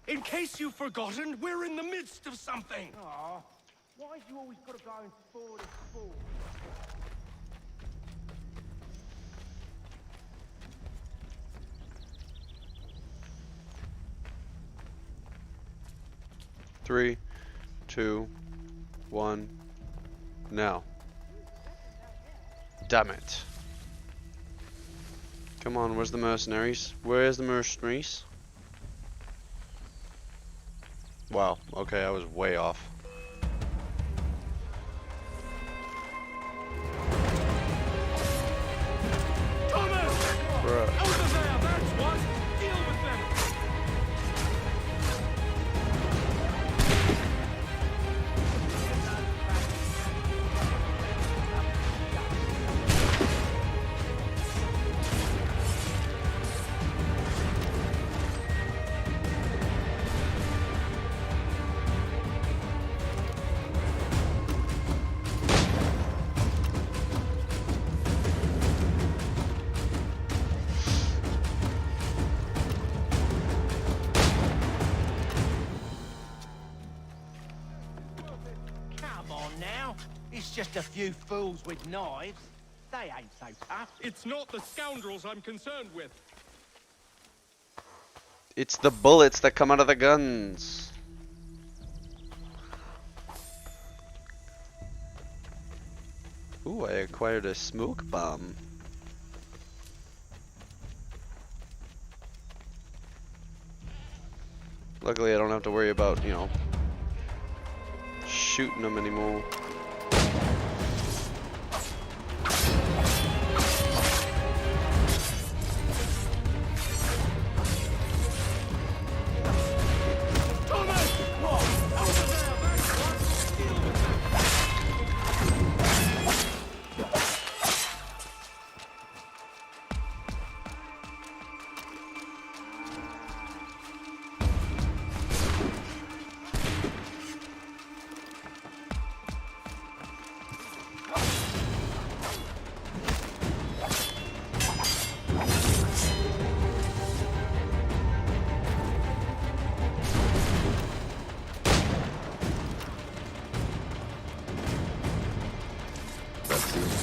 In case you've forgotten, we're in the midst of something. Aw, why have you always got to go and spoil this sport? Three, 2, 1, now. Damn it. Come on, where's the mercenaries? Where's the mercenaries? Wow, okay, I was way off. Thomas! Bruh. Over there, that's what! Deal with them! Come on now. It's just a few fools with knives. They ain't so tough. It's not the scoundrels I'm concerned with. It's the bullets that come out of the guns. Ooh, I acquired a smoke bomb. Luckily, I don't have to worry about, you know, shooting them anymore.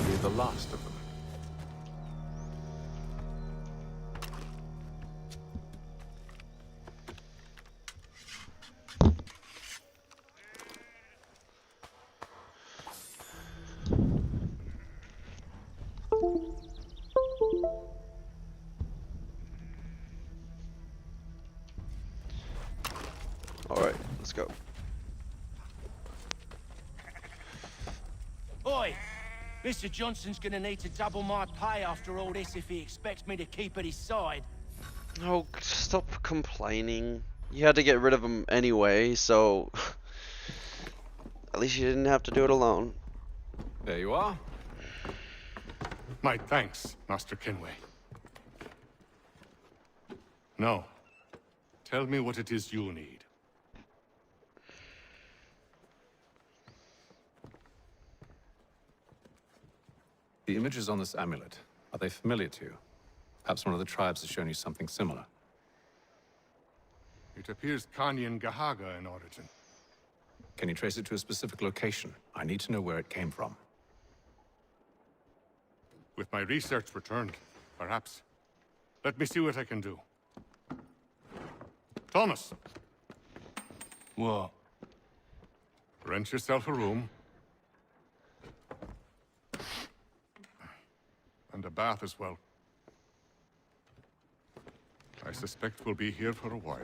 to be the last of them. Alright, let's go. Oi! Mr. Johnson's gonna need to double my pay after all this if he expects me to keep at his side. Oh, stop complaining. You had to get rid of him anyway, so at least you didn't have to do it alone. There you are. My thanks, Master Kenway. No. Tell me what it is you need. The images on this amulet, are they familiar to you? Perhaps one of the tribes has shown you something similar. It appears Kanyan Gahaga in origin. Can you trace it to a specific location? I need to know where it came from. With my research returned, perhaps. Let me see what I can do. Thomas! What? Rent yourself a room. And a bath as well. I suspect we'll be here for a while.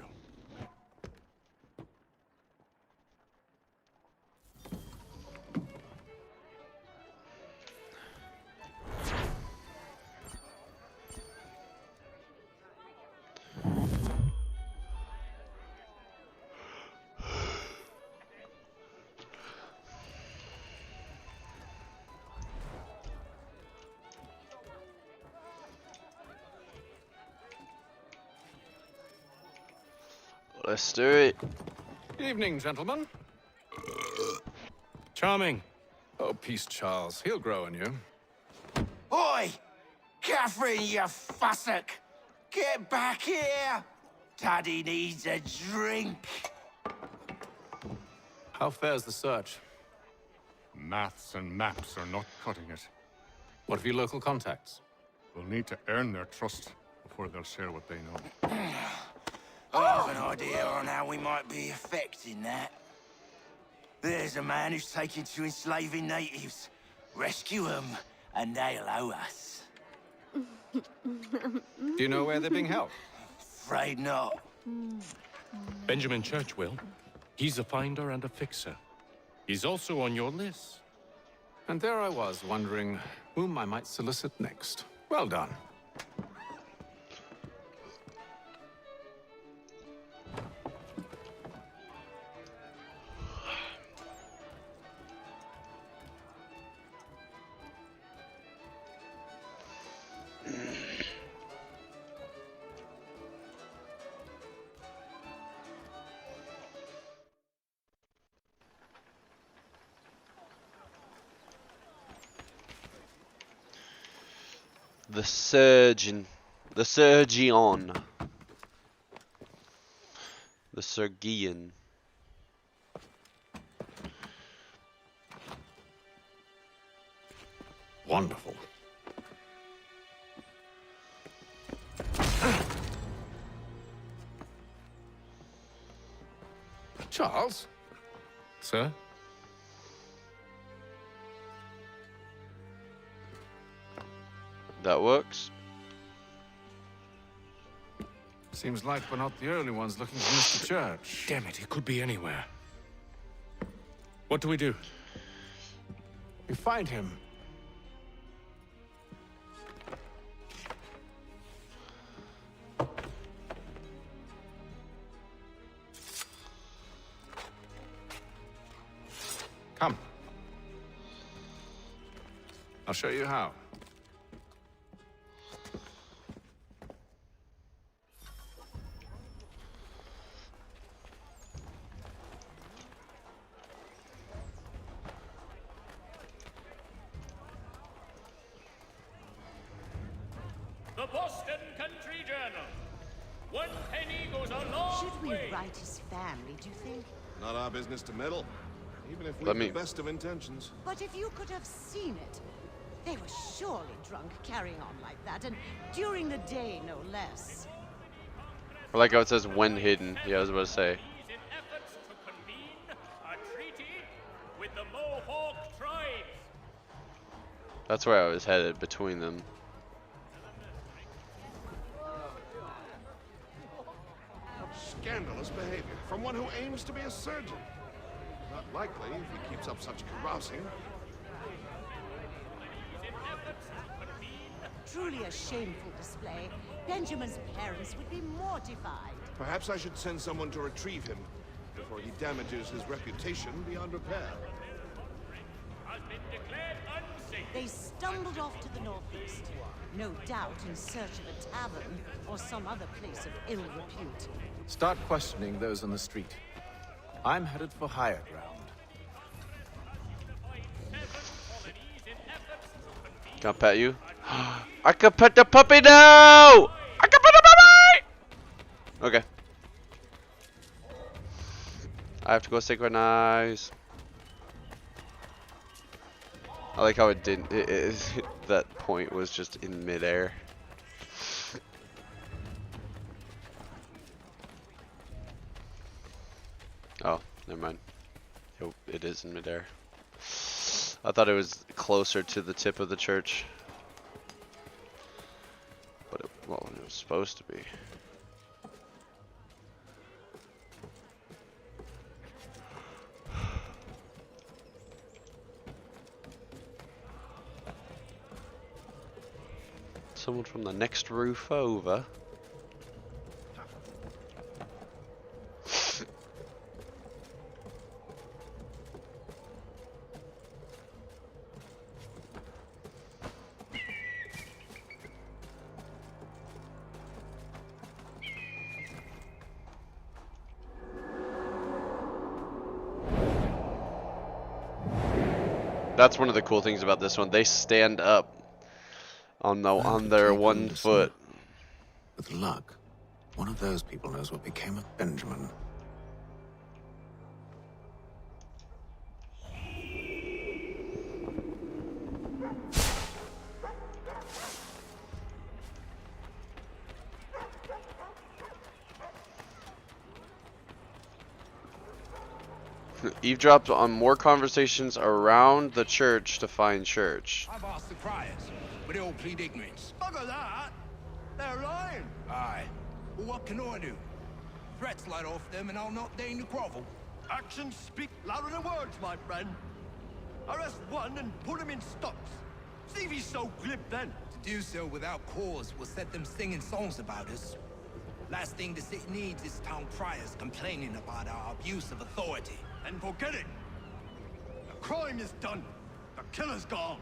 Let's do it. Evening, gentlemen. Charming. Oh, peace, Charles. He'll grow on you. Oi! Catherine, you fussock! Get back here! Taddy needs a drink. How fares the search? Maths and maps are not cutting it. What of your local contacts? We'll need to earn their trust before they'll share what they know. I have an idea on how we might be affecting that. There's a man who's taken to enslaving natives. Rescue them, and they'll owe us. Do you know where they're being held? Afraid not. Benjamin Church will. He's a finder and a fixer. He's also on your list. And there I was, wondering whom I might solicit next. Well done. The surgeon. The surgeon. The Sergian. Wonderful. Charles? Sir? That works. Seems like we're not the only ones looking for Mr. Church. Damn it, he could be anywhere. What do we do? We find him. Come. I'll show you how. The Boston Country Journal. 1 penny goes a long Should we way. write his family, do you think? Not our business to meddle, even if we Let have me- the best of intentions. But if you could have seen it, They were surely drunk carrying on like that, and during the day, no less. I like how it says when hidden. Yeah, I was about to say. In efforts to convene a treaty with the Mohawk tribes. That's where I was headed, between them. Scandalous behavior from one who aims to be a surgeon. Not likely if he keeps up such carousing. Truly a shameful display. Benjamin's parents would be mortified. Perhaps I should send someone to retrieve him before he damages his reputation beyond repair. They stumbled off to the northeast, no doubt in search of a tavern or some other place of ill repute. Start questioning those on the street. I'm headed for higher ground. Can I pet you? I can pet the puppy now! I can pet the puppy! Okay. I have to go synchronize. I like how it didn't. That point was just in midair. Oh, never mind. It is in midair. I thought it was closer to the tip of the church. But it was supposed to be. Someone from the next roof over. That's one of the cool things about this one. They stand up on their 1 foot. With luck, one of those people knows what became of Benjamin. Eavesdropped on more conversations around the church to find church. I've asked the criers, but they all plead ignorance. Bugger that! They're lying! Aye. Well, what can I do? Threats light off them and I'll not deign to grovel. Actions speak louder than words, my friend. Arrest one and put him in stocks. See if he's so glib then. To do so without cause will set them singing songs about us. Last thing the city needs is town criers complaining about our abuse of authority. And forget it. The crime is done. The killer's gone.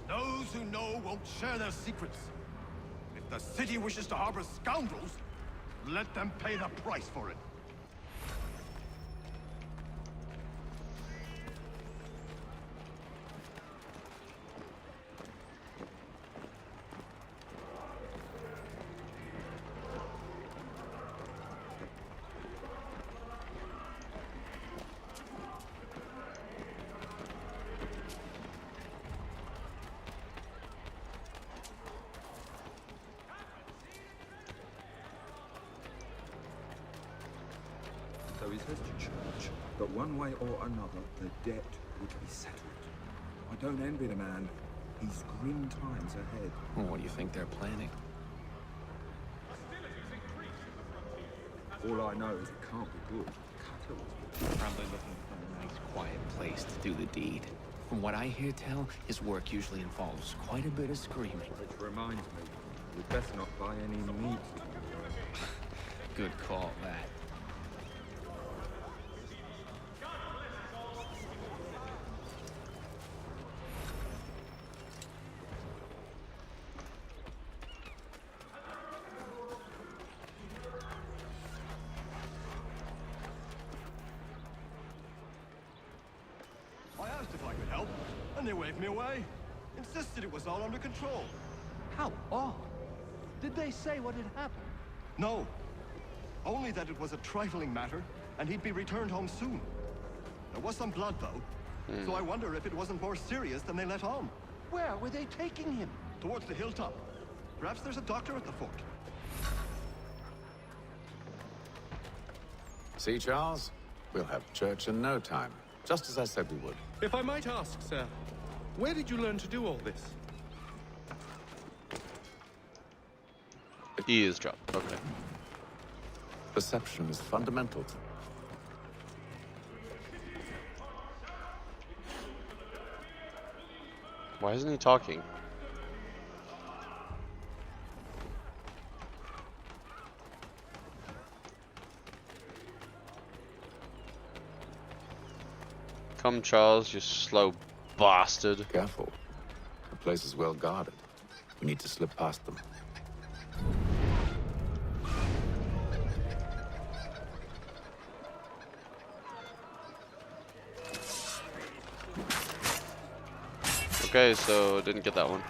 Those who know won't share their secrets. If the city wishes to harbor scoundrels, let them pay the price for it. So he says to church that one way or another the debt would be settled. I don't envy the man. He's grim times ahead. Well, what do you think they're planning? All I know is it can't be good. Probably looking for a nice, quiet place to do the deed. From what I hear tell, his work usually involves quite a bit of screaming. Which reminds me, we'd best not buy any meat. Good call, that. I asked if I could help, and they waved me away. Insisted it was all under control. How odd. Did they say what had happened? No. Only that it was a trifling matter, and he'd be returned home soon. There was some blood, though. So I wonder if it wasn't more serious than they let on. Where were they taking him? Towards the hilltop. Perhaps there's a doctor at the fort. See, Charles? We'll have church in no time. Just as I said we would. If I might ask, sir, where did you learn to do all this? Eavesdrop. Okay. Perception is fundamental to... Why isn't he talking? Come, Charles, you slow bastard. Careful. The place is well guarded. We need to slip past them. Okay, so didn't get that one.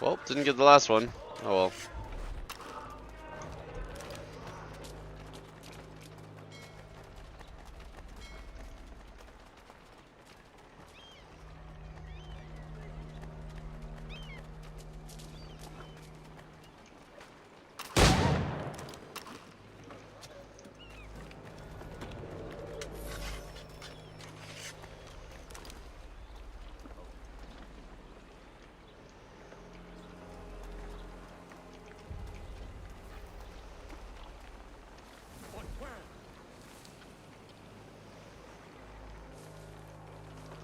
Well, didn't get the last one. Oh well.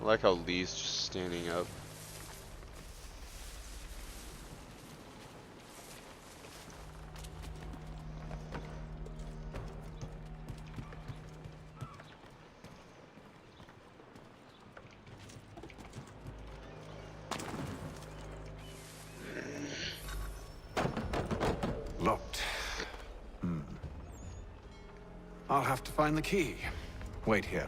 I like how Lee's just standing up. Locked. I'll have to find the key. Wait here.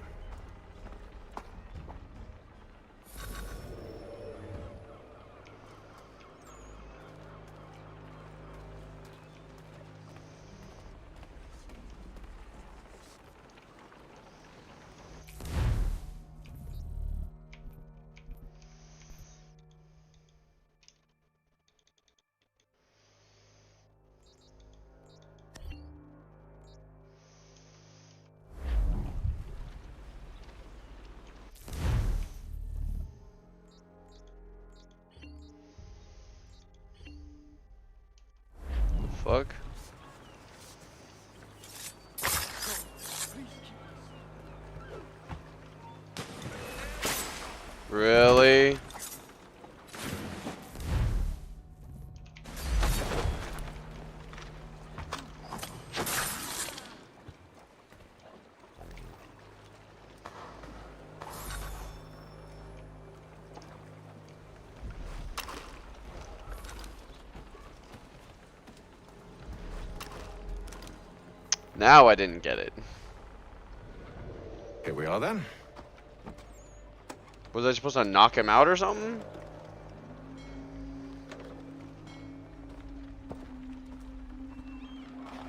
Fuck. Really? Now I didn't get it. Here we are then. Was I supposed to knock him out or something?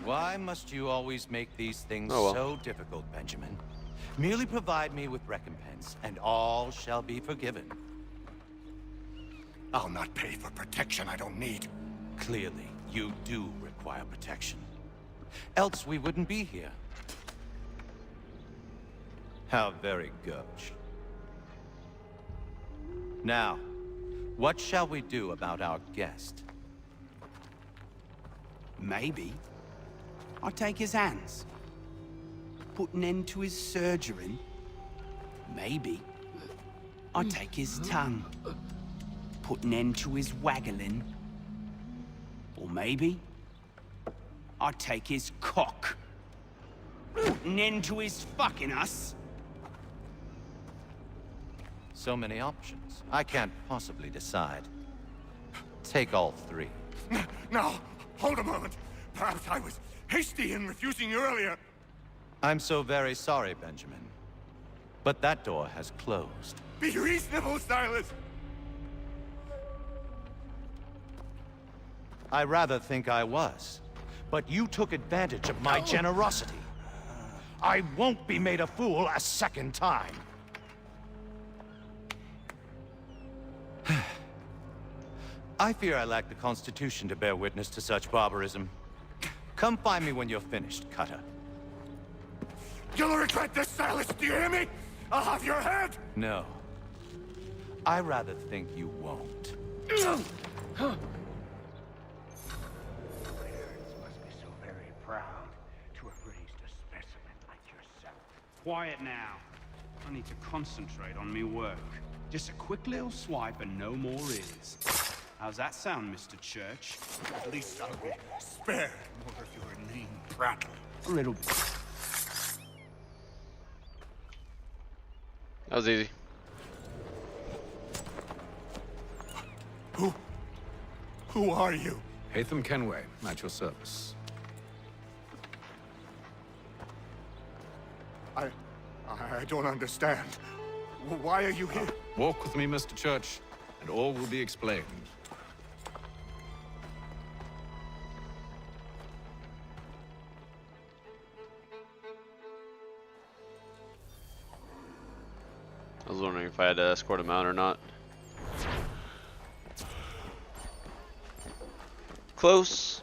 Why must you always make these things Oh, well. so difficult, Benjamin? Merely provide me with recompense, and all shall be forgiven. I'll not pay for protection I don't need. Clearly, you do require protection. Else we wouldn't be here. How very gauche. Now, what shall we do about our guest? Maybe I'll take his hands. Put an end to his surgery. Maybe I'll take his tongue. Put an end to his waggling. Or maybe I'll take his cock. Put an end to his fucking us. So many options. I can't possibly decide. Take all three. Now, hold a moment. Perhaps I was hasty in refusing you earlier. I'm so very sorry, Benjamin. But that door has closed. Be reasonable, Silas. I rather think I was. but you took advantage of my generosity. I won't be made a fool a second time. I fear I lack the constitution to bear witness to such barbarism. Come find me when you're finished, Cutter. You'll regret this, Silas, do you hear me? I'll have your head! No. I rather think you won't. Must be so very proud to have raised a specimen like yourself. Quiet now. I need to concentrate on me work. Just a quick little swipe and no more is. How's that sound, Mr. Church? At least I'll be spared more of your inane prattle. A little bit. That was easy. Who are you? Haytham Kenway, at your service. I don't understand. Why are you here? Walk with me, Mr. Church, and all will be explained. I was wondering if I had to escort him out or not. Close.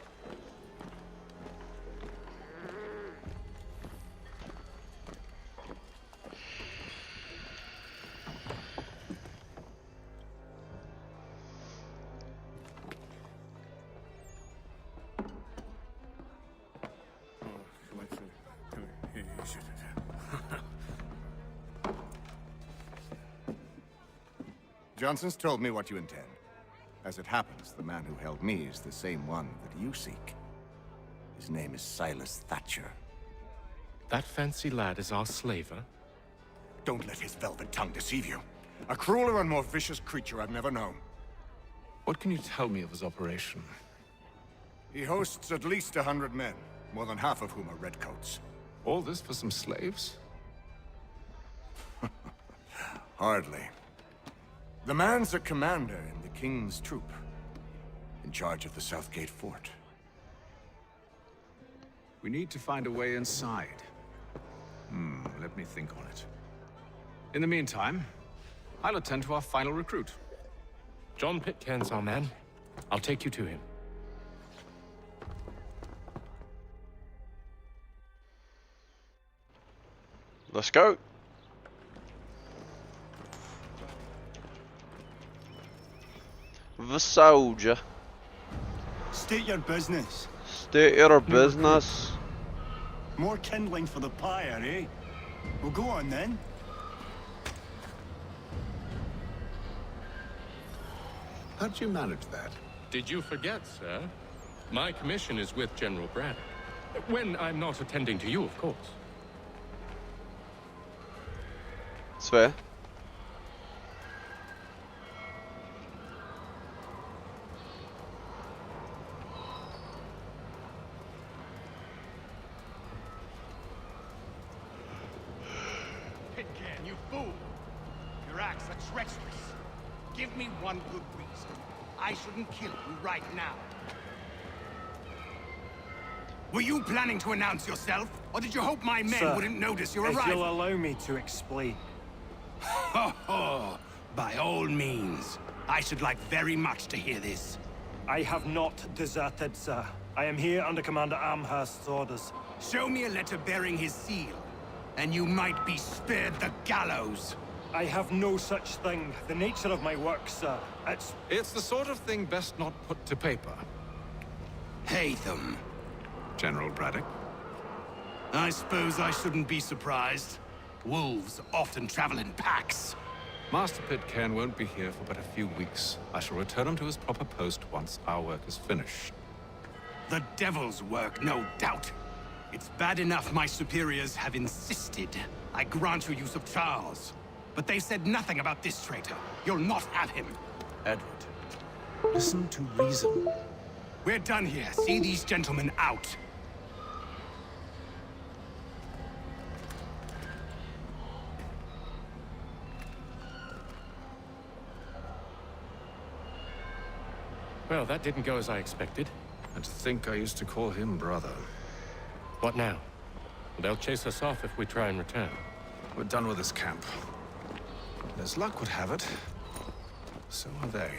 Johnson's told me what you intend. As it happens, the man who held me is the same one that you seek. His name is Silas Thatcher. That fancy lad is our slaver? Don't let his velvet tongue deceive you. A crueler and more vicious creature I've never known. What can you tell me of his operation? He hosts at least 100 men, more than half of whom are redcoats. All this for some slaves? Hardly. The man's a commander in the King's troop, in charge of the Southgate Fort. We need to find a way inside. Let me think on it. In the meantime, I'll attend to our final recruit. John Pitcairn's our man. I'll take you to him. Let's go. The soldier. State your business. State your business. More kindling for the pyre, eh? Well, go on then. How'd you manage that? Did you forget, sir? My commission is with General Braddock. When I'm not attending to you, of course. It's fair. Pitcairn, you fool! Your acts are treacherous. Give me one good reason. I shouldn't kill you right now. Were you planning to announce yourself? Or did you hope my men Sir, wouldn't notice your if arrival? you'll allow me to explain. Ho ho! By all means. I should like very much to hear this. I have not deserted, sir. I am here under Commander Amherst's orders. Show me a letter bearing his seal, and you might be spared the gallows. I have no such thing. The nature of my work, sir, It's the sort of thing best not put to paper. Haytham. General Braddock? I suppose I shouldn't be surprised. Wolves often travel in packs. Master Pitcairn won't be here for but a few weeks. I shall return him to his proper post once our work is finished. The devil's work, no doubt. It's bad enough my superiors have insisted I grant you use of Charles. But they said nothing about this traitor. You'll not have him. Edward, listen to reason. We're done here. See these gentlemen out. Well, that didn't go as I expected. And to think I used to call him brother. What now? They'll chase us off if we try and return. We're done with this camp. And as luck would have it, so are they.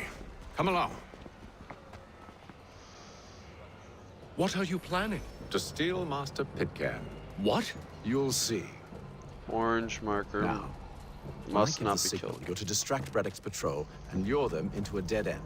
Come along. What are you planning? To steal Master Pitcairn. What? You'll see. Orange marker. Now, Must when I give not the be signal, killed. You're to distract Braddock's patrol and lure them into a dead end.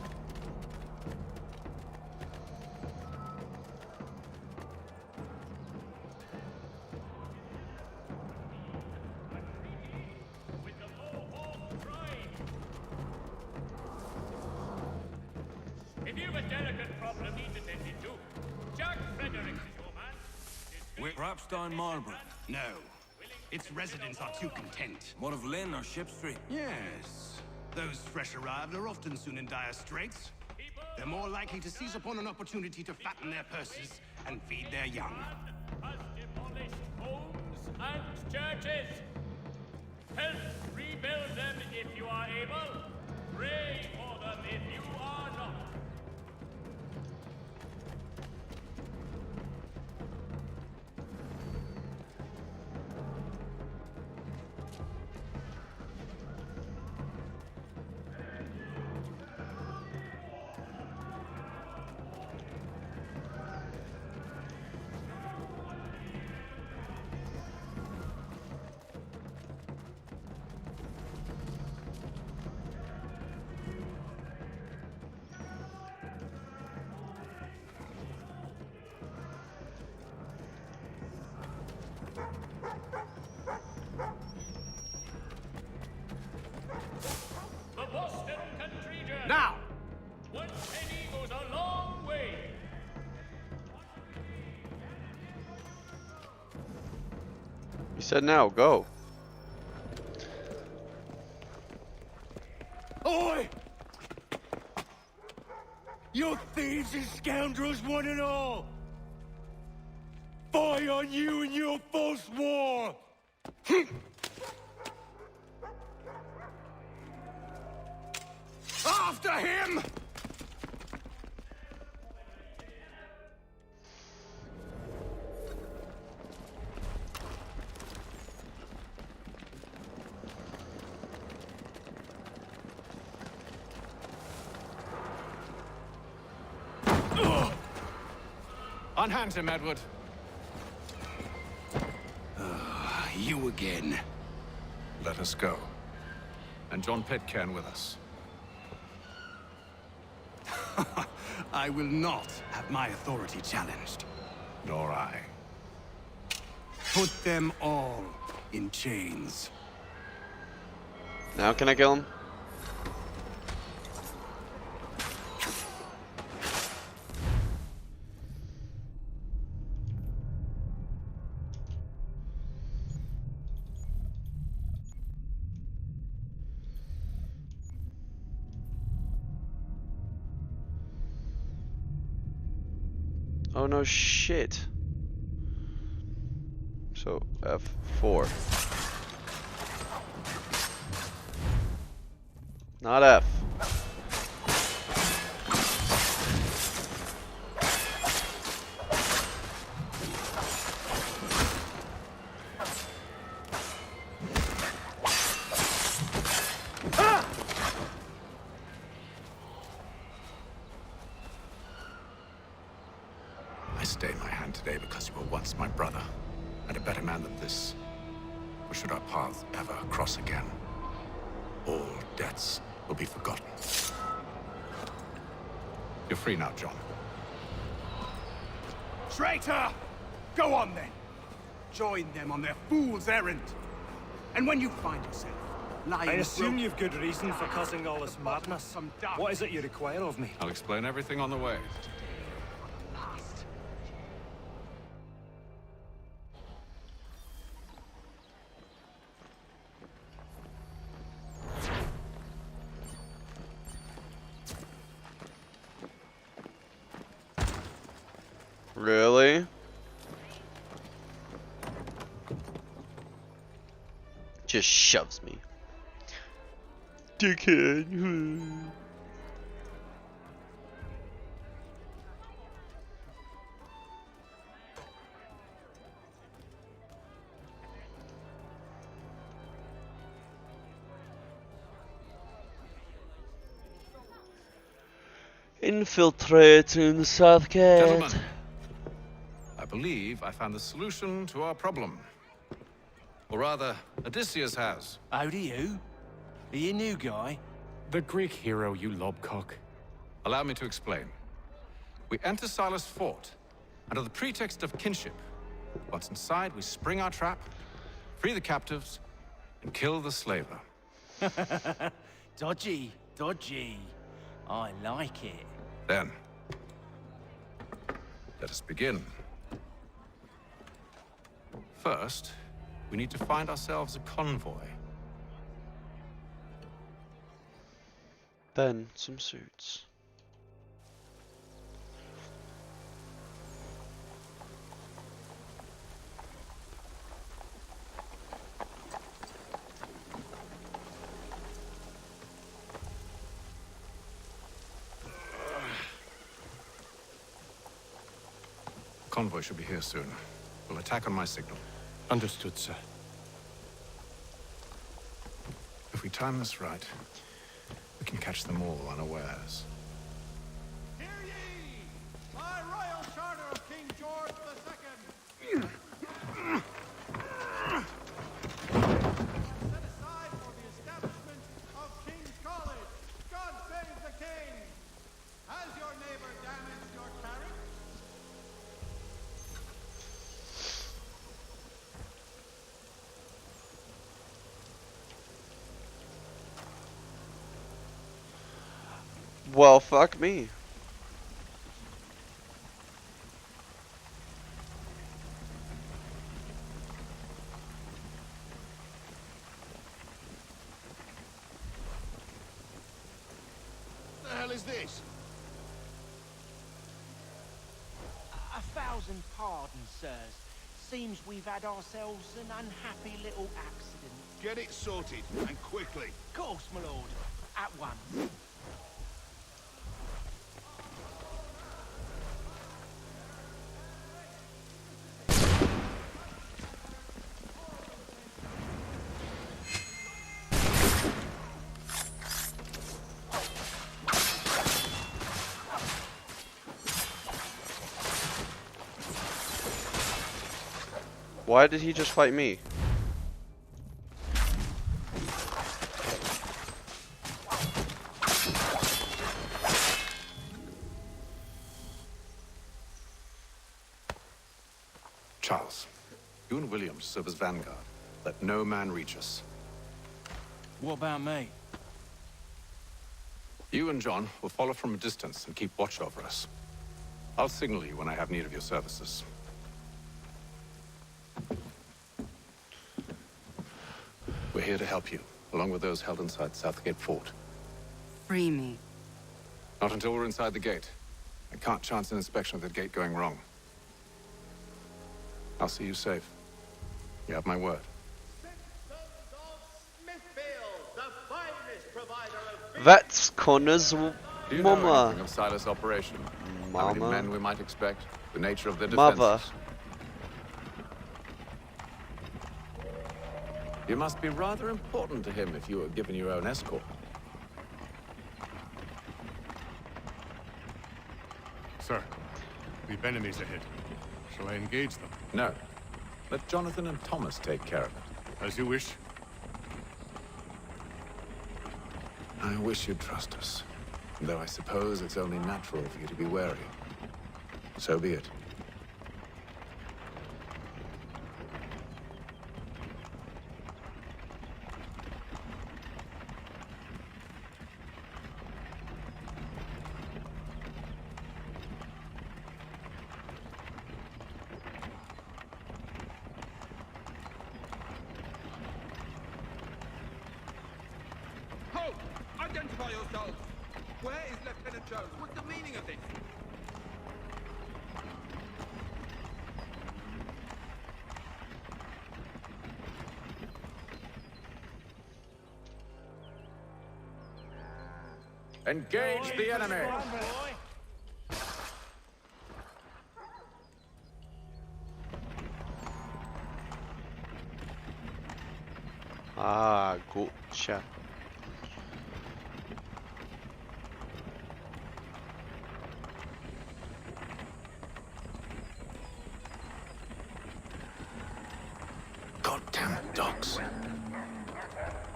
If you've a delicate problem needs attended to, Jack Fredericks is your man. With Rapstein Marlborough? No. Its residents are too content. What of Lynn or Ship Street? Yes. Those fresh arrived are often soon in dire straits. They're more likely to seize upon an opportunity to fatten their purses and feed their young. Has demolished homes and churches. Help rebuild them if you are able. Pray for them if you are not. The Boston Country Journal. Now! One penny goes a long way. You said now, go. Oi! You thieves and scoundrels, one and all! Fie on you and your false war! After him! Unhand him, Edward. You again. Let us go. And John Pitcairn with us. I will not have my authority challenged. Nor I. Put them all in chains. Now can I kill him? Oh no shit. So F4. Not F. I stay my hand today because you were once my brother, and a better man than this. Or should our paths ever cross again, all debts will be forgotten. You're free now, John. Traitor! Go on then. Join them on their fool's errand. And when you find yourself lying... I assume you've good reason for causing all this madness. What is it you require of me? I'll explain everything on the way. Really? Just shoves me. Dickhead. Infiltrating Southgate. Gentlemen, I believe I found the solution to our problem. Or rather, Odysseus has. How do you? Are you a new guy? The Greek hero, you lobcock. Allow me to explain. We enter Silas' fort under the pretext of kinship. Once inside, we spring our trap, free the captives, and kill the slaver. Dodgy, dodgy. I like it. Then, let us begin. First, we need to find ourselves a convoy. Then some suits. Convoy should be here soon. We'll attack on my signal. Understood, sir. If we time this right, we can catch them all unawares. Hear ye! By royal charter of King George II! Set aside for the establishment of King's College. God save the King! Has your neighbor damaged your carriage? Well, fuck me. What the hell is this? A thousand pardons, sirs. Seems we've had ourselves an unhappy little accident. Get it sorted, and quickly. Of course, my lord. At once. Why did he just fight me? Charles, you and William serve as vanguard. Let no man reach us. What about me? You and John will follow from a distance and keep watch over us. I'll signal you when I have need of your services. We're here to help you, along with those held inside Southgate Fort. Free me. Not until we're inside the gate. I can't chance an inspection of the gate going wrong. I'll see you safe. You have my word. That's Connor's Do you know mama. anything of Silas' operation? How many Mama. men we might expect? The nature of their Mother. defenses? You must be rather important to him if you were given your own escort. Sir, we've enemies ahead. Shall I engage them? No. Let Jonathan and Thomas take care of it. As you wish. I wish you'd trust us. Though I suppose it's only natural for you to be wary. So be it. Halt! Identify yourselves! Where is Lieutenant Jones? What's the meaning of this? Engage the enemy! Ah, gotcha. Goddamn dogs.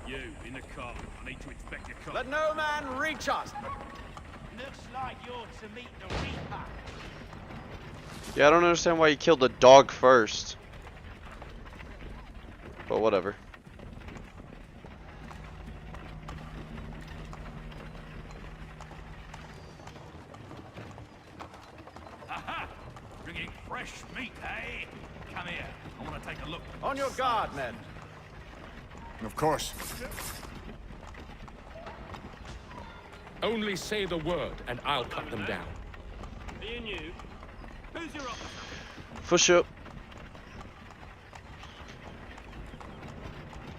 You, in the car. I need to inspect your car. Let no man reach us! Looks like you're to meet the Reaper. Yeah, I don't understand why you killed the dog first. But whatever. Aha! Bringing fresh meat, eh? Come here. I want to take a look. On your guard, men. Of course. Only say the word, and I'll cut them down. Me and you. Who's your officer? For sure.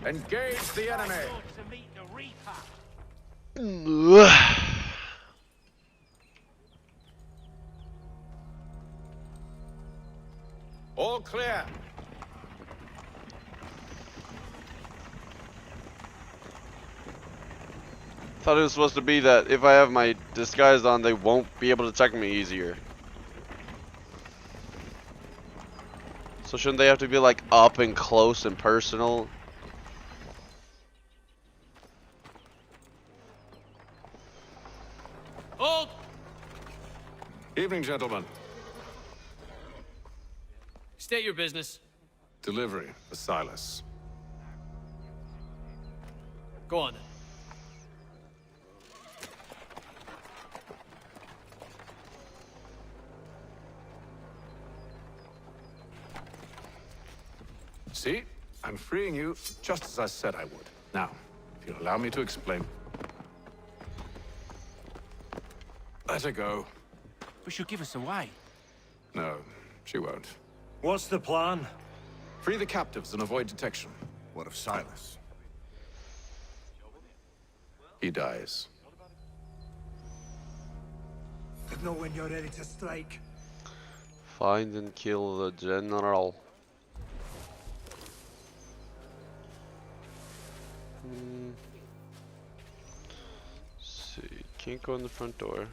Engage the enemy. To meet the Reaper. All clear. Thought it was supposed to be that if I have my disguise on, they won't be able to check me easier. So shouldn't they have to be like up and close and personal? Hold! Evening, gentlemen. State your business. Delivery for Silas. Go on then. See? I'm freeing you just as I said I would. Now, if you'll allow me to explain. Let her go. But she'll give us away. No, she won't. What's the plan? Free the captives and avoid detection. What of Silas? He dies. Let know when you're ready to strike. Find and kill the general. See, can't go in the front door.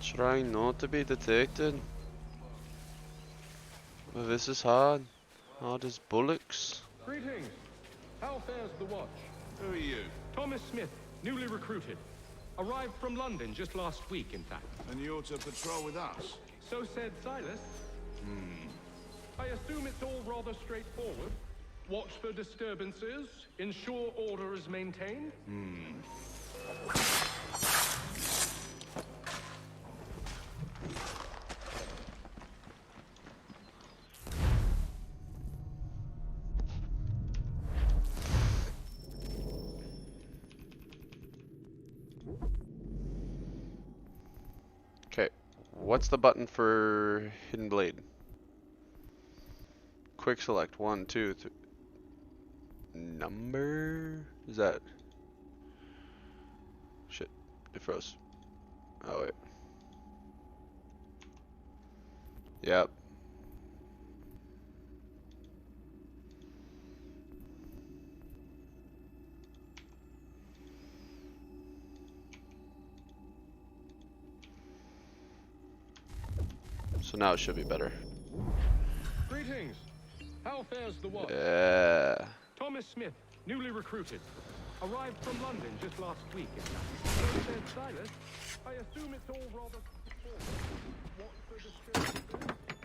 Trying not to be detected. Well, this is hard. Hard as bullocks. Greetings. How fares the watch? Who are you? Thomas Smith, newly recruited. Arrived from London just last week, in fact. And you're to patrol with us? So said Silas. I assume it's all rather straightforward. Watch for disturbances, ensure order is maintained. Okay, what's the button for Hidden Blade? Quick select 1, 2, 3. Number? Is that? Shit, it froze. Oh wait. Yep. So now it should be better. Greetings. How fares the watch? Yeah. Thomas Smith, newly recruited. Arrived from London just last week, in fact. So said Silas. I assume it's all rather straightforward. Watch for disturbances,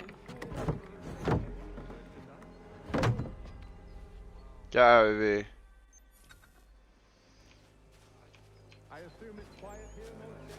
ensure Gary. I assume it's quiet here most days?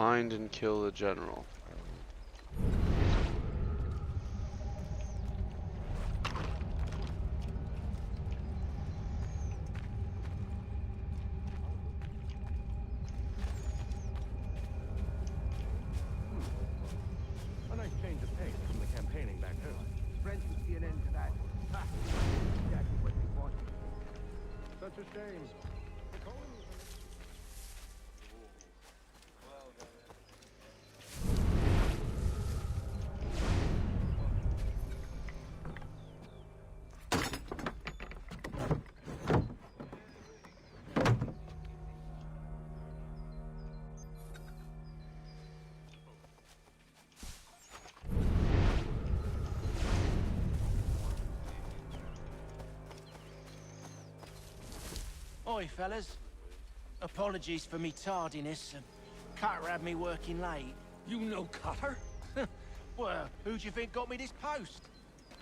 Find and kill the general. A nice change of pace from the campaigning back home. Friends will see an end to that. Ha! Exactly what they wanted. Such a shame. The colonies are... Oi, fellas. Apologies for me tardiness. Cutter had me working late. You know Cutter? Well, who do you think got me this post?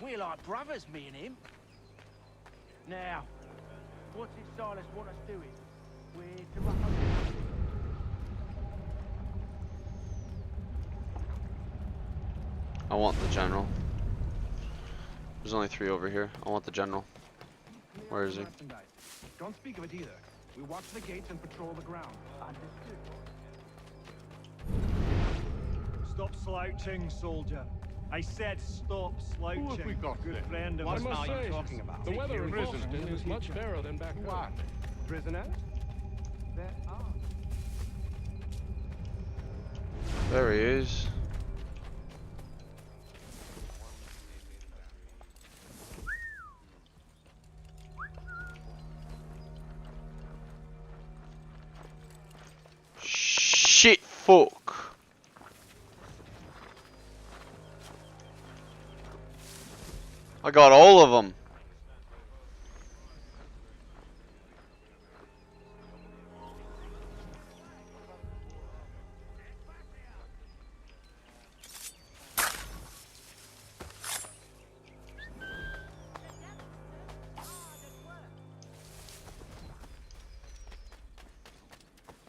We're like brothers, me and him. Now, what did Silas want us doing? We're to rough up... I want the general. There's only 3 over here. I want the general. Where is he? Don't speak of it either. We watch the gates and patrol the ground. Understood. Stop slouching, soldier. I said stop slouching. Who have we got Good there? friend of What ours. are you talking about? The weather in Prison. Boston is much fairer than back home. Prisoners? There are. There he is. Shit, fuck. I got all of them.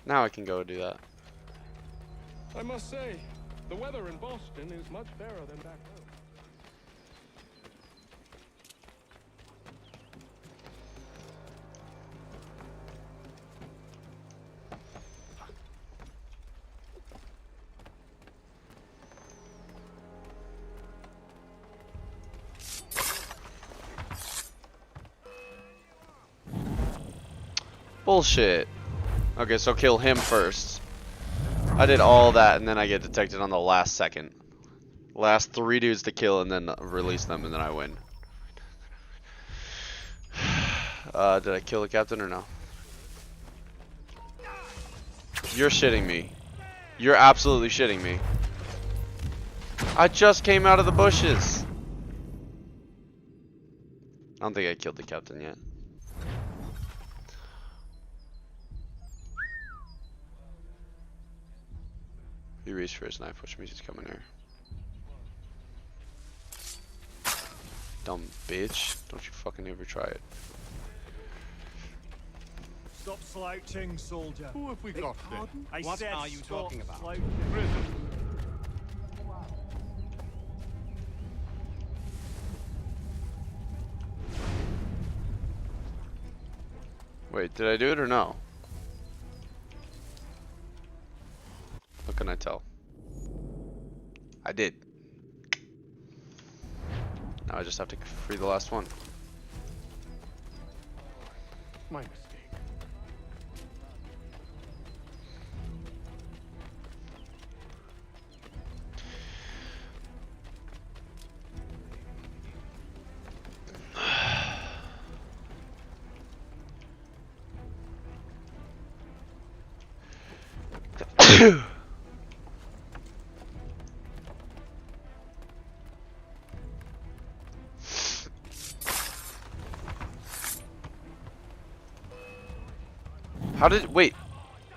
Now I can go do that. I must say, the weather in Boston is much fairer than back home. Bullshit. Okay, so kill him first. I did all that and then I get detected on the last second. Last 3 dudes to kill and then release them and then I win. Did I kill the captain or no? You're shitting me. You're absolutely shitting me. I just came out of the bushes. I don't think I killed the captain yet. He reached for his knife, which means he's coming here. Dumb bitch. Don't you fucking ever try it. Stop slouching, soldier. Who have we got there? I What said are you stop talking about? slouching. Prison. Wait, did I do it or no? How can I tell? I did. Now I just have to free the last one. My mistake.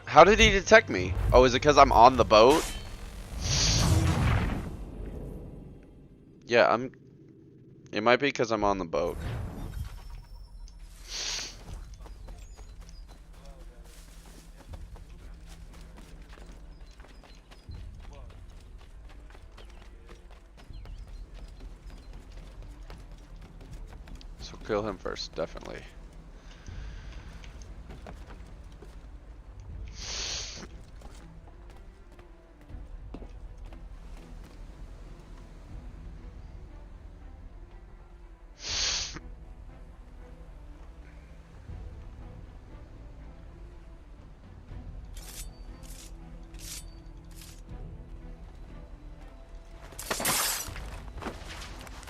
How did he detect me? Oh, is it because I'm on the boat? Yeah, it might be because I'm on the boat. So kill him first, definitely.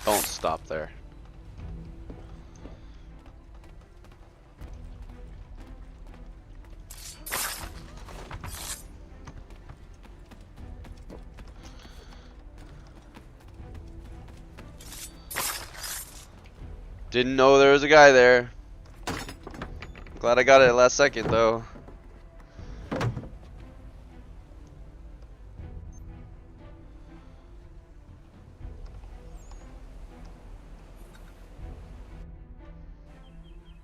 Don't stop there. Didn't know there was a guy there. Glad I got it at last second though.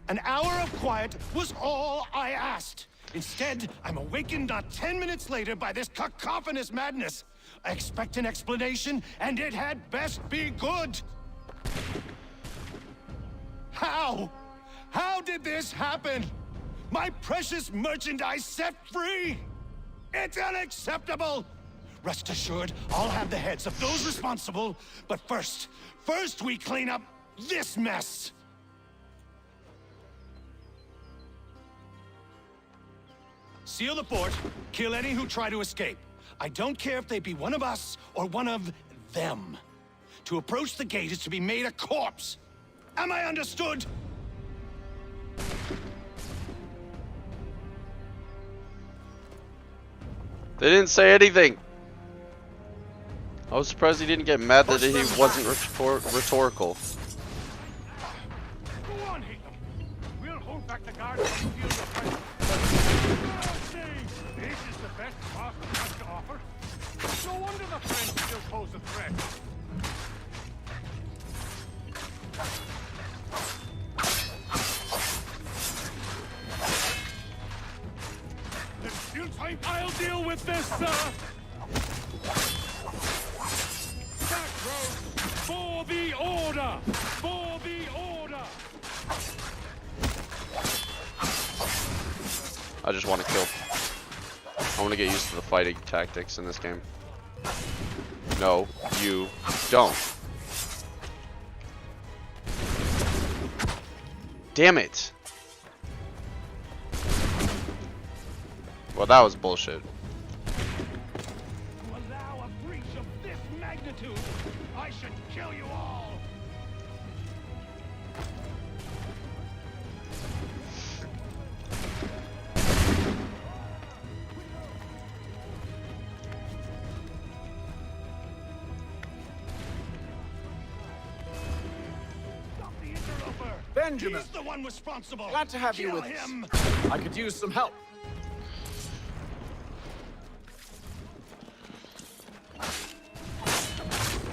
An hour of quiet was all I asked. Instead, I'm awakened not 10 minutes later by this cacophonous madness. I expect an explanation, and it had best be good. How? How did this happen? My precious merchandise set free? It's unacceptable! Rest assured, I'll have the heads of those responsible, but first we clean up this mess! Seal the fort, kill any who try to escape. I don't care if they be one of us or one of them. To approach the gate is to be made a corpse. Am I understood? They didn't say anything. I was surprised he didn't get mad that he wasn't rhetorical. Go on, Haytham. We'll hold back the guards and feel your presence. This is the best Boston has to offer. No wonder the French still pose a threat. There's still time. I'll deal with this, sir. Back road for the order. For the order. I just want to kill. I want to get used to the fighting tactics in this game. No, you don't. Damn it. Well, that was bullshit. To allow a breach of this magnitude, I should kill you all. Benjamin! He's the one responsible! Glad to have you Kill with him. us. I could use some help.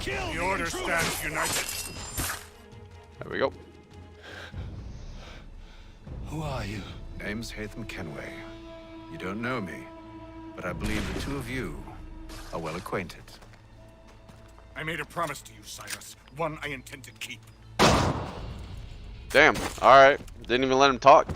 Kill The order stands united. There we go. Who are you? Name's Haytham Kenway. You don't know me, but I believe the two of you are well acquainted. I made a promise to you, Silas. One I intend to keep. Damn. Alright. Didn't even let him talk.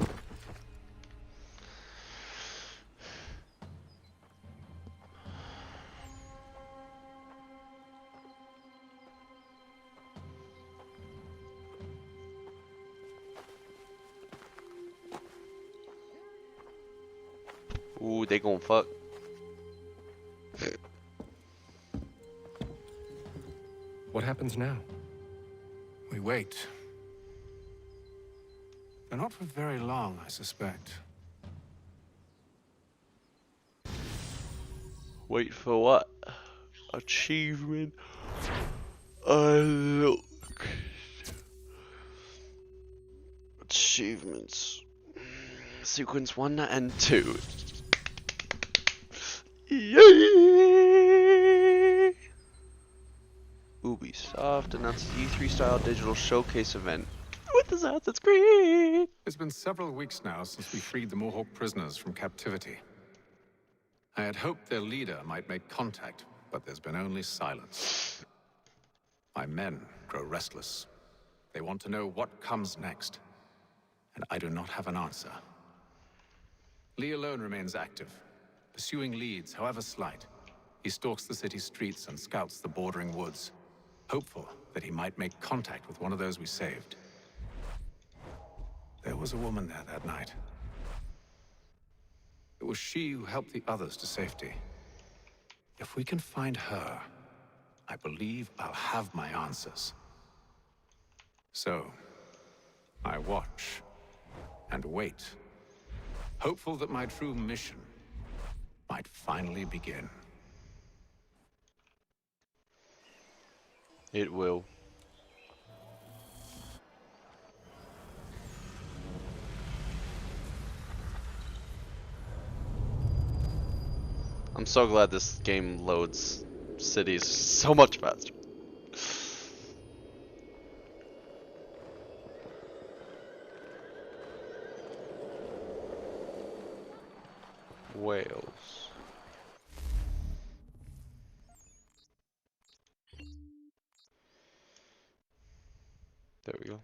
Ooh, they gon' fuck. What happens now? We wait. But not for very long, I suspect. Wait for what? Achievement. Look. Achievements. Sequence 1 and 2. Yay! Ubisoft announces E3 style digital showcase event with Assassin's Creed. It's been several weeks now since we freed the Mohawk prisoners from captivity. I had hoped their leader might make contact, but there's been only silence. My men grow restless. They want to know what comes next. And I do not have an answer. Lee alone remains active, pursuing leads, however slight. He stalks the city streets and scouts the bordering woods, hopeful that he might make contact with one of those we saved. There was a woman there that night. It was she who helped the others to safety. If we can find her, I believe I'll have my answers. So, I watch and wait, hopeful that my true mission might finally begin. It will. I'm so glad this game loads cities so much faster. Wales. There we go.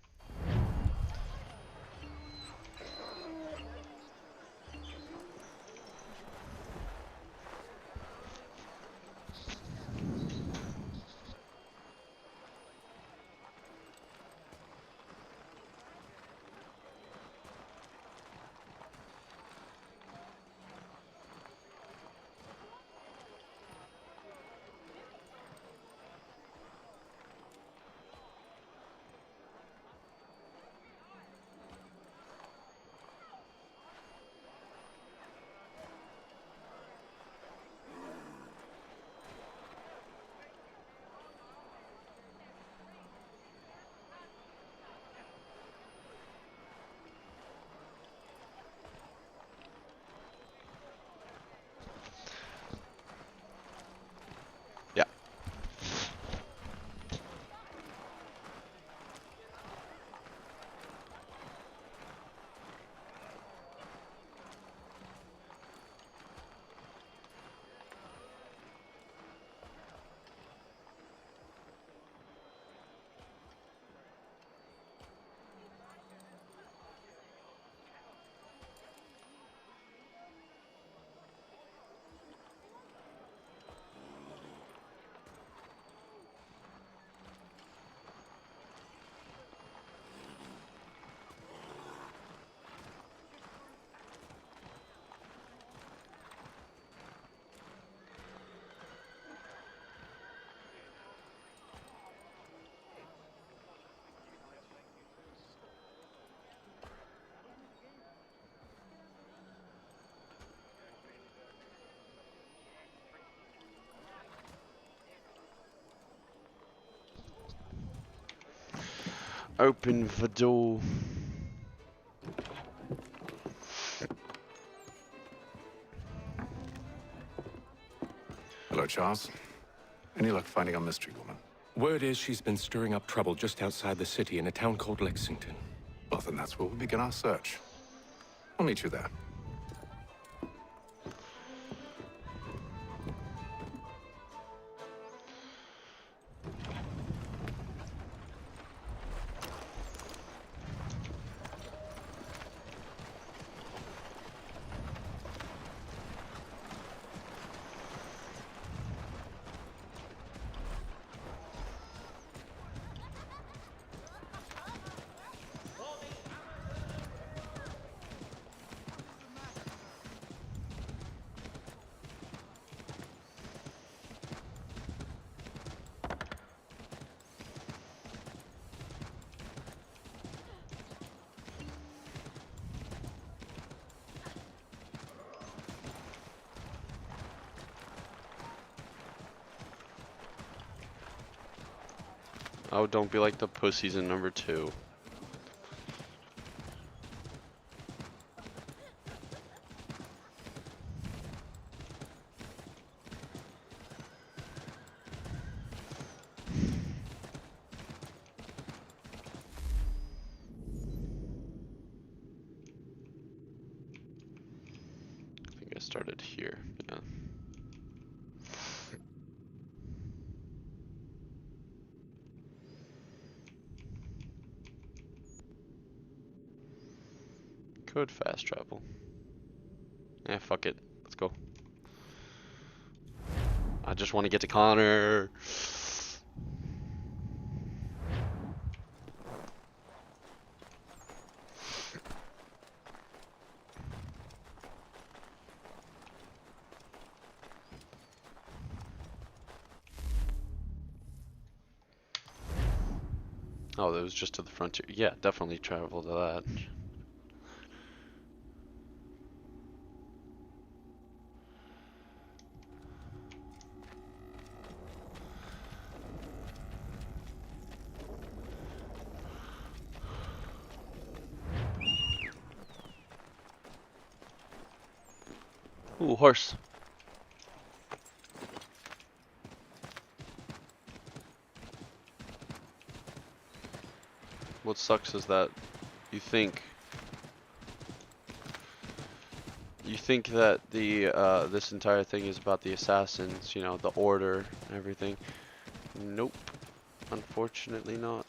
Open the door. Hello, Charles. Any luck finding our mystery woman? Word is she's been stirring up trouble just outside the city in a town called Lexington. Well, then that's where we'll begin our search. I'll meet you there. Oh, don't be like the pussies in number 2. I think I started here, yeah. Could fast travel. Eh, fuck it. Let's go. I just want to get to Connor. Oh, that was just to the frontier. Yeah, definitely travel to that. Ooh, horse. What sucks is that you think that the this entire thing is about the assassins, you know, the order and everything. Nope. Unfortunately not.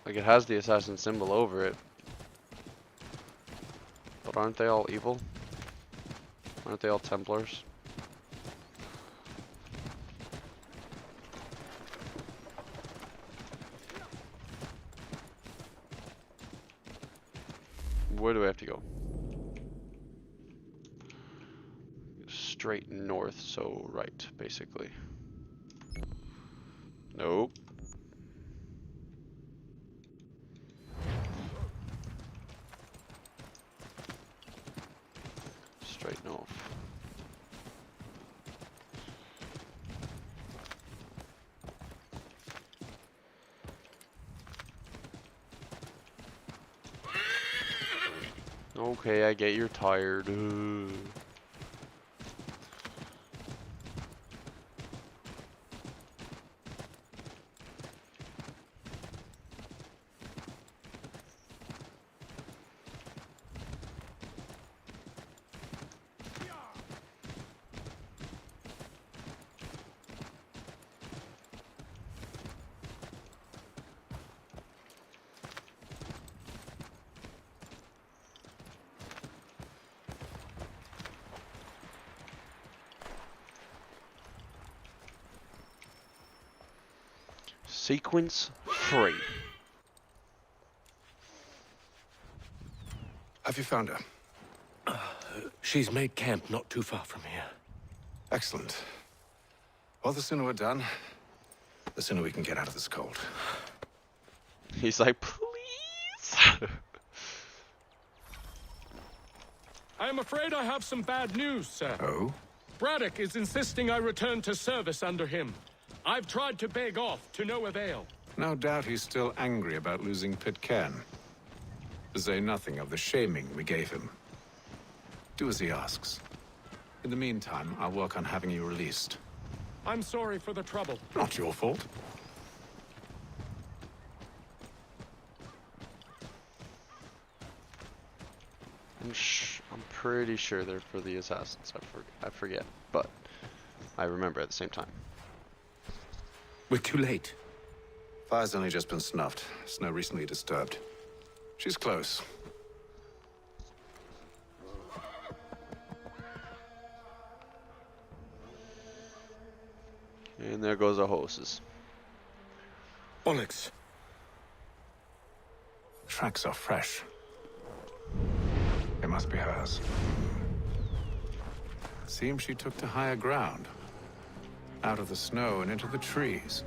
Like, it has the assassin symbol over it. But aren't they all evil? Aren't they all Templars? Where do we have to go? Straight north, so right, basically. Nope. Straight north. Okay, I get you're tired. Sequence 3. Have you found her? She's made camp not too far from here. Excellent. Well, the sooner we're done, the sooner we can get out of this cold. He's like, please. I am afraid I have some bad news, sir. Oh? Braddock is insisting I return to service under him. I've tried to beg off, to no avail. No doubt he's still angry about losing Pitcairn. To say nothing of the shaming we gave him. Do as he asks. In the meantime, I'll work on having you released. I'm sorry for the trouble. Not your fault. I'm pretty sure they're for the assassins. I forget, but I remember at the same time. We're too late. Fire's only just been snuffed. Snow recently disturbed. She's close. And there goes our horses. Onyx. Tracks are fresh. They must be hers. Seems she took to higher ground. Out of the snow and into the trees.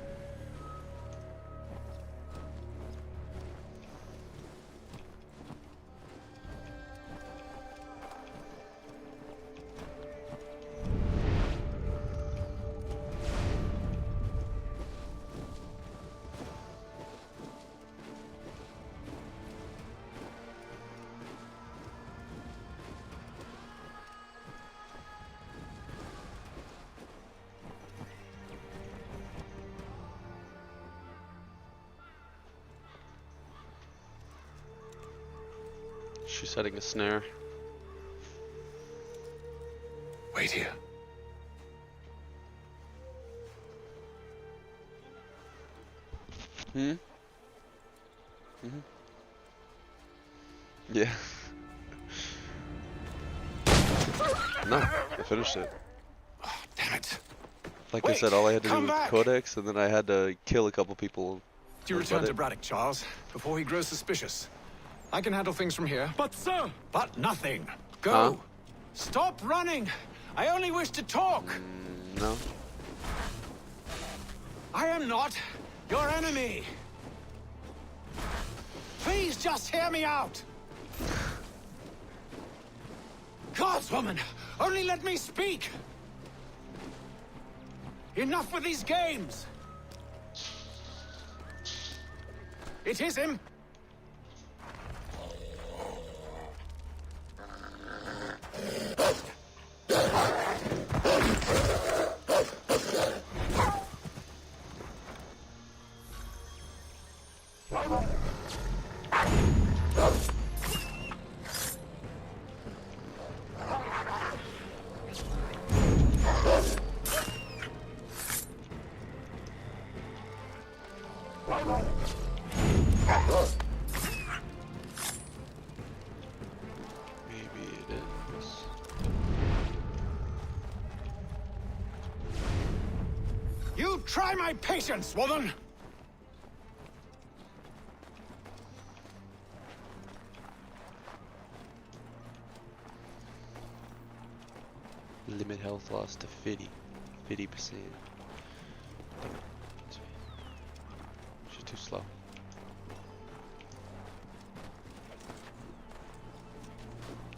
She's setting a snare. Wait here. Hmm? Mm-hmm. Yeah. No, I finished it. Oh, damn it. Like I said, all I had to do come was back. Codex, and then I had to kill a couple people. Do you return to Braddock, Charles, before he grows suspicious? I can handle things from here. But, sir! But nothing. Go. Huh? Stop running. I only wish to talk. No. I am not your enemy. Please just hear me out. Guardswoman, only let me speak. Enough with these games. It is him. Maybe it is. You try my patience, woman. Limit health loss to 50%. She's too slow.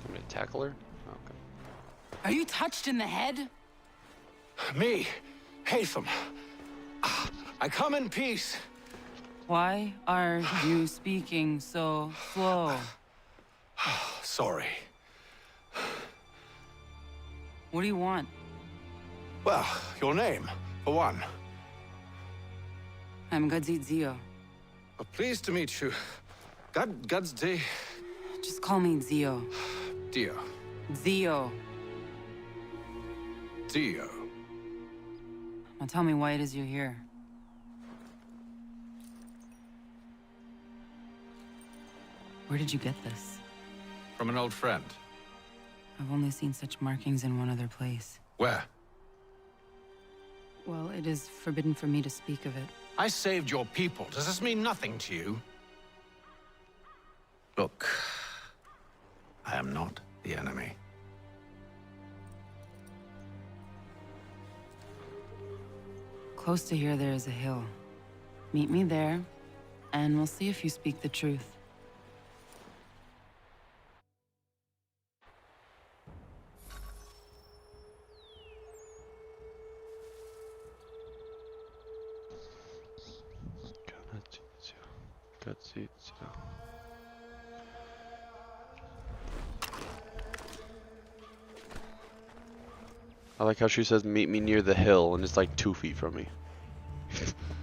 Can we tackle her? Oh, okay. Are you touched in the head? Me, Hatham. I come in peace. Why are you speaking so slow? Sorry. What do you want? Well, your name, for one. I'm Gadzit Zio. Pleased to meet you. Gadsdi. Just call me Zio. Dio. Zio. Dio. Now tell me why it is you're here. Where did you get this? From an old friend. I've only seen such markings in one other place. Where? Well, it is forbidden for me to speak of it. I saved your people. Does this mean nothing to you? Look, I am not the enemy. Close to here, there is a hill. Meet me there, and we'll see if you speak the truth. I like how she says meet me near the hill and it's like 2 feet from me.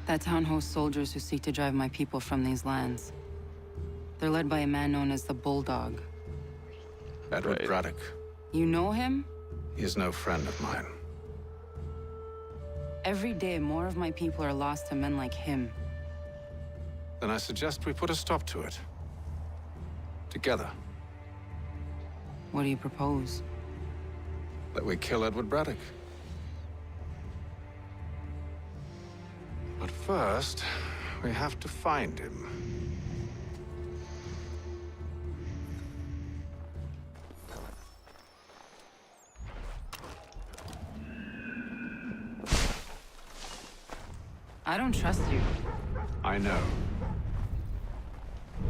That town hosts soldiers who seek to drive my people from these lands. They're led by a man known as the Bulldog. Edward Braddock. You know him? He is no friend of mine. Every day, more of my people are lost to men like him. Then I suggest we put a stop to it. Together. What do you propose? That we kill Edward Braddock. But first, we have to find him. I don't trust you. I know.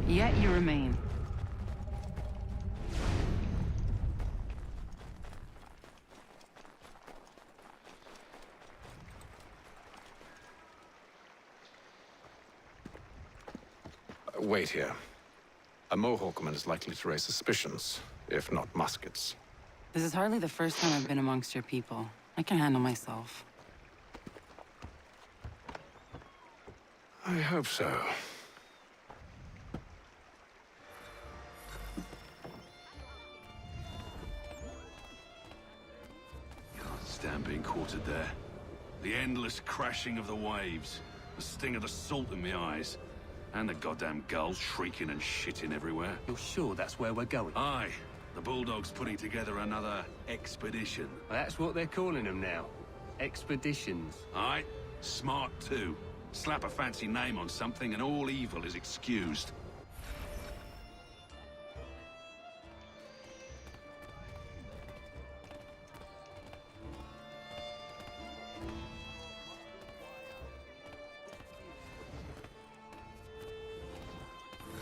Yet you remain. Wait here. A Mohawkman is likely to raise suspicions, if not muskets. This is hardly the first time I've been amongst your people. I can handle myself. I hope so. Can't stand being quartered there. The endless crashing of the waves, the sting of the salt in my eyes, and the goddamn gulls shrieking and shitting everywhere. You're sure that's where we're going? Aye. The Bulldog's putting together another expedition. That's what they're calling them now. Expeditions. Aye, smart too. Slap a fancy name on something and all evil is excused.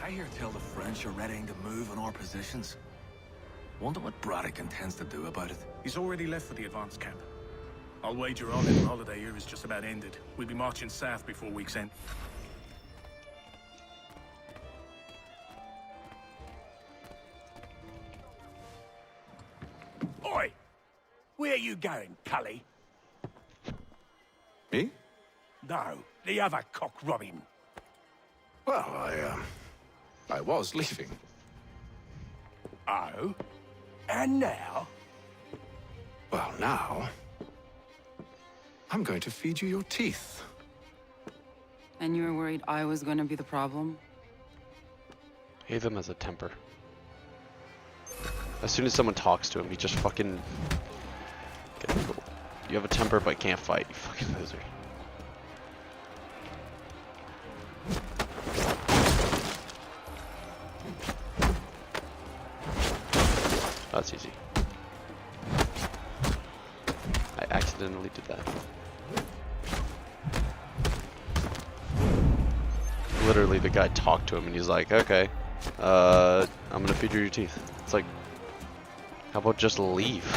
I hear tell the French are readying to move on our positions. Wonder what Braddock intends to do about it. He's already left for the advance camp. I'll wager our little holiday here is just about ended. We'll be marching south before week's end. Oi! Where are you going, Cully? Me? No, the other cock Robin. Well, I was leaving. Oh? And now? Well, now... I'm going to feed you your teeth. And you were worried I was going to be the problem? Hatham has a temper. As soon as someone talks to him, he just fucking... You have a temper but can't fight, you fucking loser. That's easy. I accidentally did that. Literally, the guy talked to him and he's like, okay, I'm gonna feed you your teeth. It's like, how about just leave?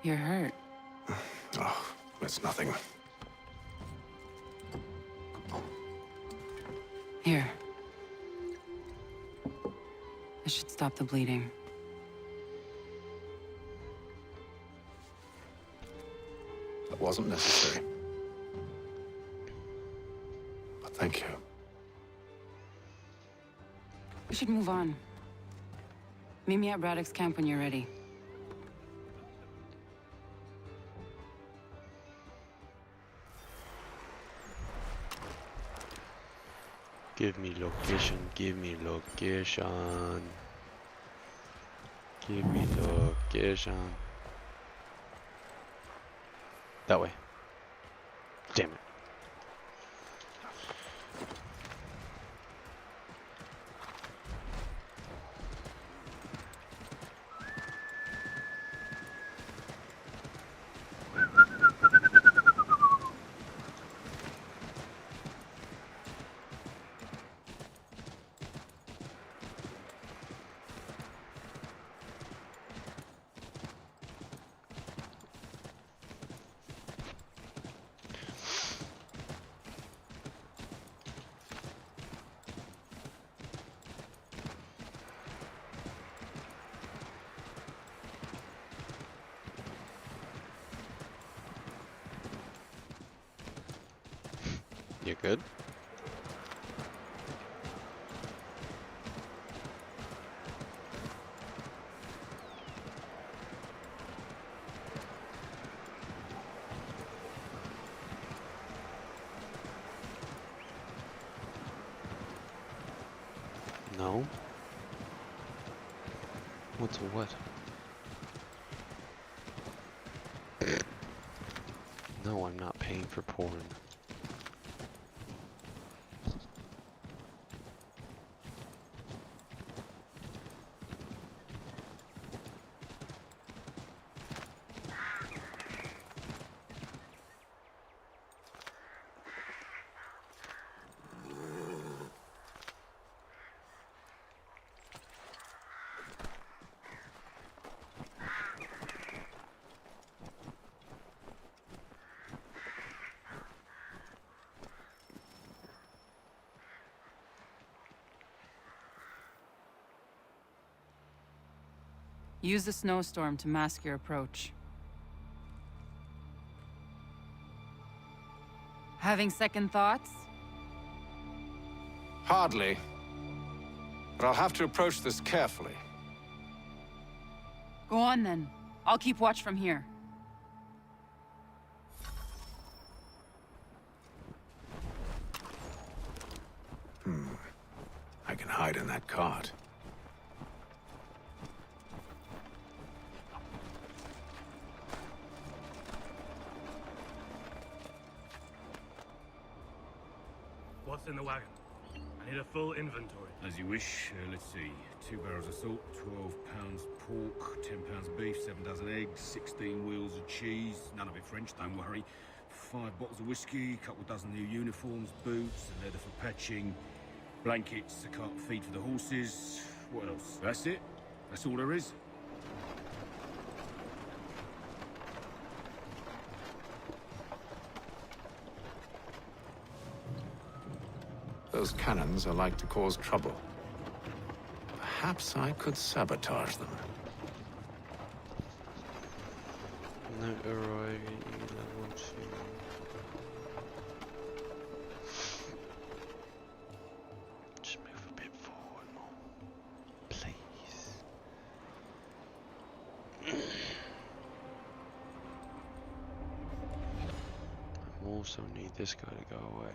You're hurt. Oh, that's nothing. Here. This should stop the bleeding. That wasn't necessary. But thank you. We should move on. Meet me at Braddock's camp when you're ready. Give me location, give me location. Give me location. That way. Damn it. You good? No? What's a what? No, I'm not paying for porn. Use the snowstorm to mask your approach. Having second thoughts? Hardly. But I'll have to approach this carefully. Go on then. I'll keep watch from here. I can hide in that cart. What's in the wagon? I need a full inventory. As you wish. Let's see. 2 barrels of salt, 12 pounds pork, 10 pounds beef, 7 dozen eggs, 16 wheels of cheese. None of it French, don't worry. 5 bottles of whiskey, a couple dozen new uniforms, boots, and leather for patching, blankets, a cart feed for the horses. What else? That's it. That's all there is. Those cannons are like to cause trouble. Perhaps I could sabotage them. No arriving level 2. Just move a bit forward more, please. I also need this guy to go away.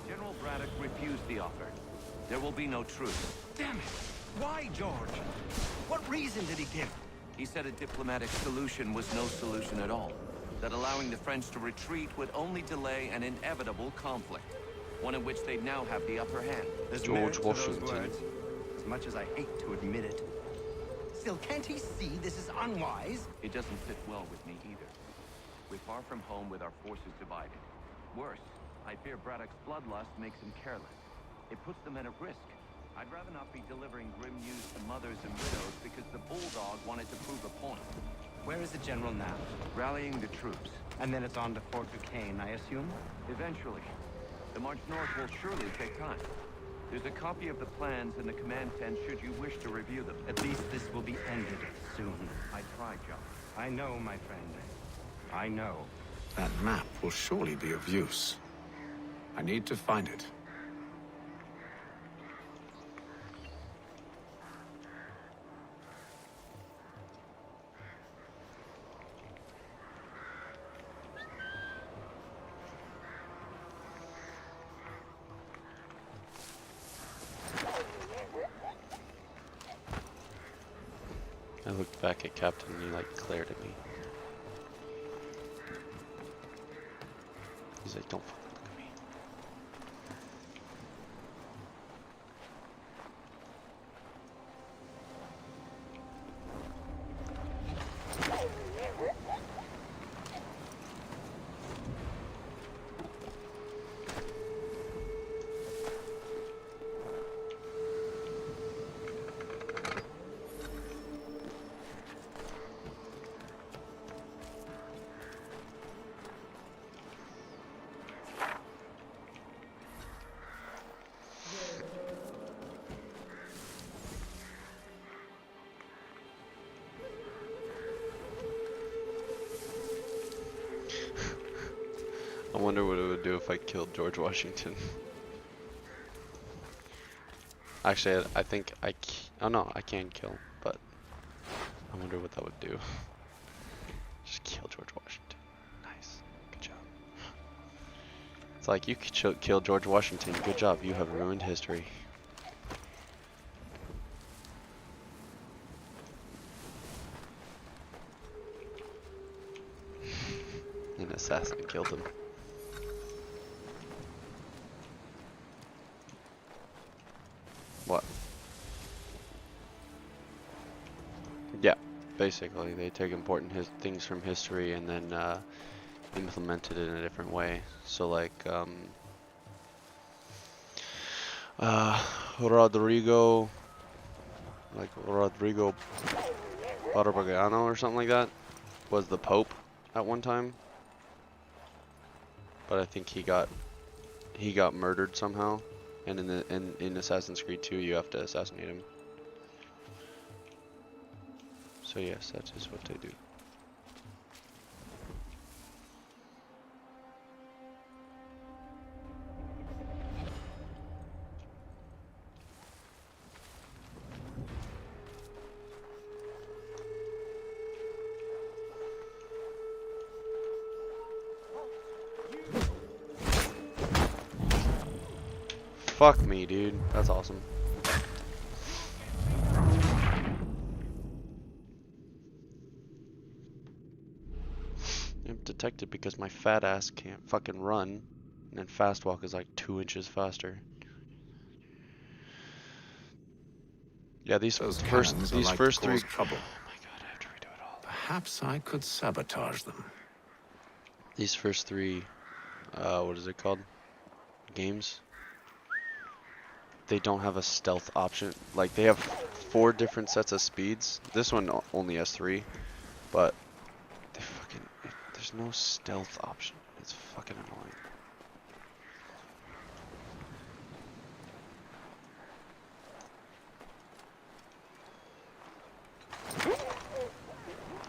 General Braddock refused the offer. There will be no truce. Damn it! Why, George? What reason did he give? He said a diplomatic solution was no solution at all. That allowing the French to retreat would only delay an inevitable conflict. One in which they'd now have the upper hand. There's George merit to those Washington. words, as much as I hate to admit it. Still, can't he see this is unwise? It doesn't fit well with me either. We're far from home with our forces divided. Worse, I fear Braddock's bloodlust makes him careless. It puts the men at risk. I'd rather not be delivering grim news to mothers and widows because the Bulldog wanted to prove a point. Where is the general now? Rallying the troops. And then it's on to Fort Duquesne, I assume? Eventually. The march north will surely take time. There's a copy of the plans in the command tent should you wish to review them. At least this will be ended soon. I tried, John. I know, my friend. I know. That map will surely be of use. I need to find it. I looked back at Captain and he like glared at me. He's like, don't fucking look at me. I wonder what it would do if I killed George Washington. Actually, I think oh no, I can kill him, but I wonder what that would do. Just kill George Washington. Nice. Good job. It's like, you could kill George Washington. Good job. You have ruined history. An assassin killed him. What? Yeah, basically they take important things from history and then implement it in a different way. So like Rodrigo Barbariano or something like that was the Pope at one time, but I think he got murdered somehow, and in Assassin's Creed 2 you have to assassinate him. So yes, that is what they do. Fuck me, dude. That's awesome. I'm detected because my fat ass can't fucking run, and then fast walk is like 2 inches faster. Yeah, these first three. Trouble. Oh my god, I have to redo it all. Perhaps I could sabotage them. These first three, what is it called? Games. They don't have a stealth option. Like, they have 4 different sets of speeds. This one only has 3, but they fucking, there's no stealth option. It's fucking annoying.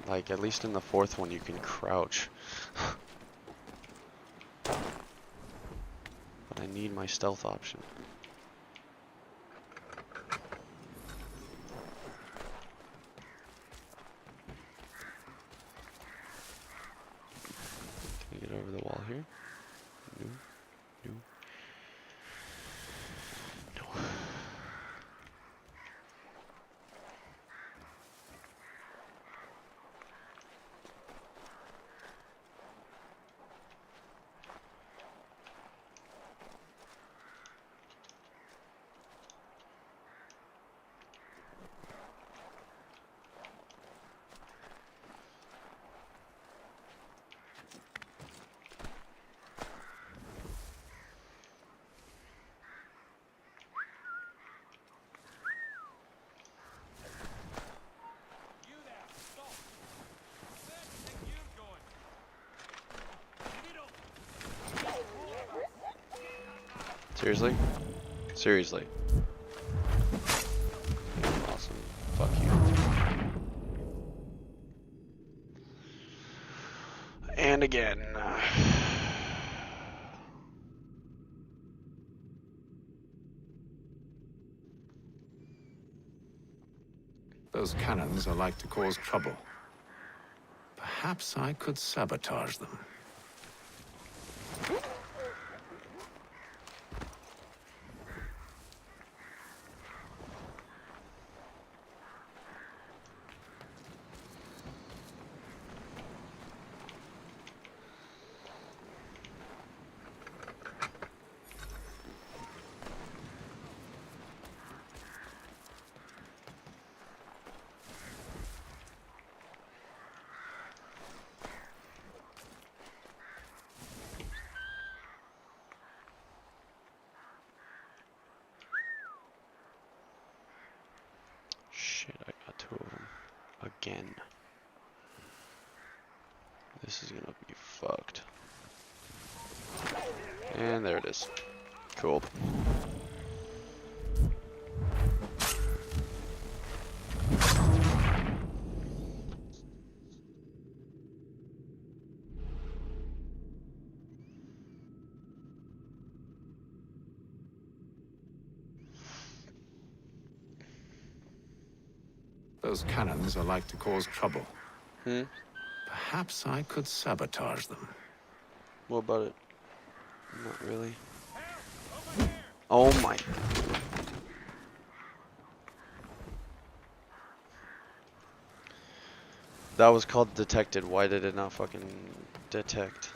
Like, at least in the 4th one you can crouch. But I need my stealth option. Get over the wall here. No. No. No. Seriously? Seriously. Awesome. Fuck you. And again. Those cannons are like to cause trouble. Perhaps I could sabotage them. Shit, I got 2 of them. Again. This is gonna be fucked. And there it is. Cool. Those cannons are like to cause trouble. Hmm? Perhaps I could sabotage them. What about it? Not really. Oh my. That was called detected. Why did it not fucking detect?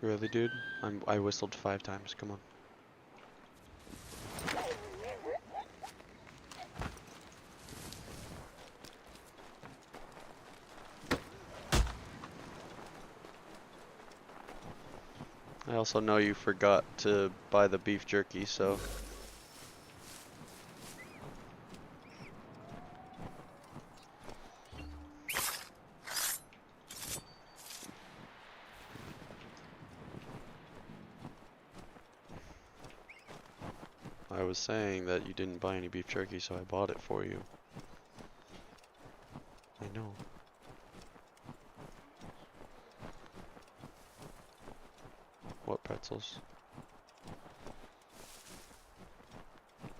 Really, dude? I whistled 5 times. Come on. I also know you forgot to buy the beef jerky, so. I was saying that you didn't buy any beef jerky, so I bought it for you. I know. What pretzels?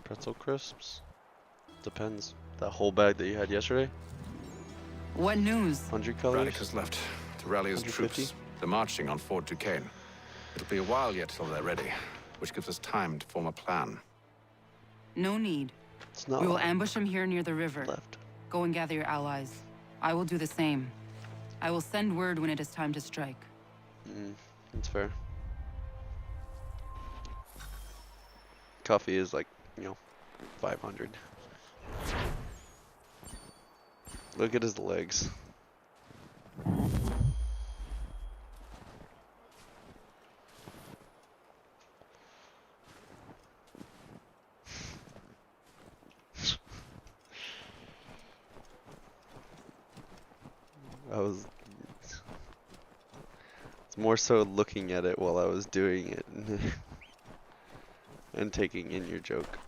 Pretzel crisps? Depends. That whole bag that you had yesterday? What news? 100 Braddock calories? has left to rally his 150? troops. They're marching on Fort Duquesne. It'll be a while yet till they're ready, which gives us time to form a plan. No need. It's not We will ambush him here near the river. left. Go and gather your allies. I will do the same. I will send word when it is time to strike. That's fair. Coffee is like, 500. Look at his legs. It's more so looking at it while I was doing it and taking in your joke.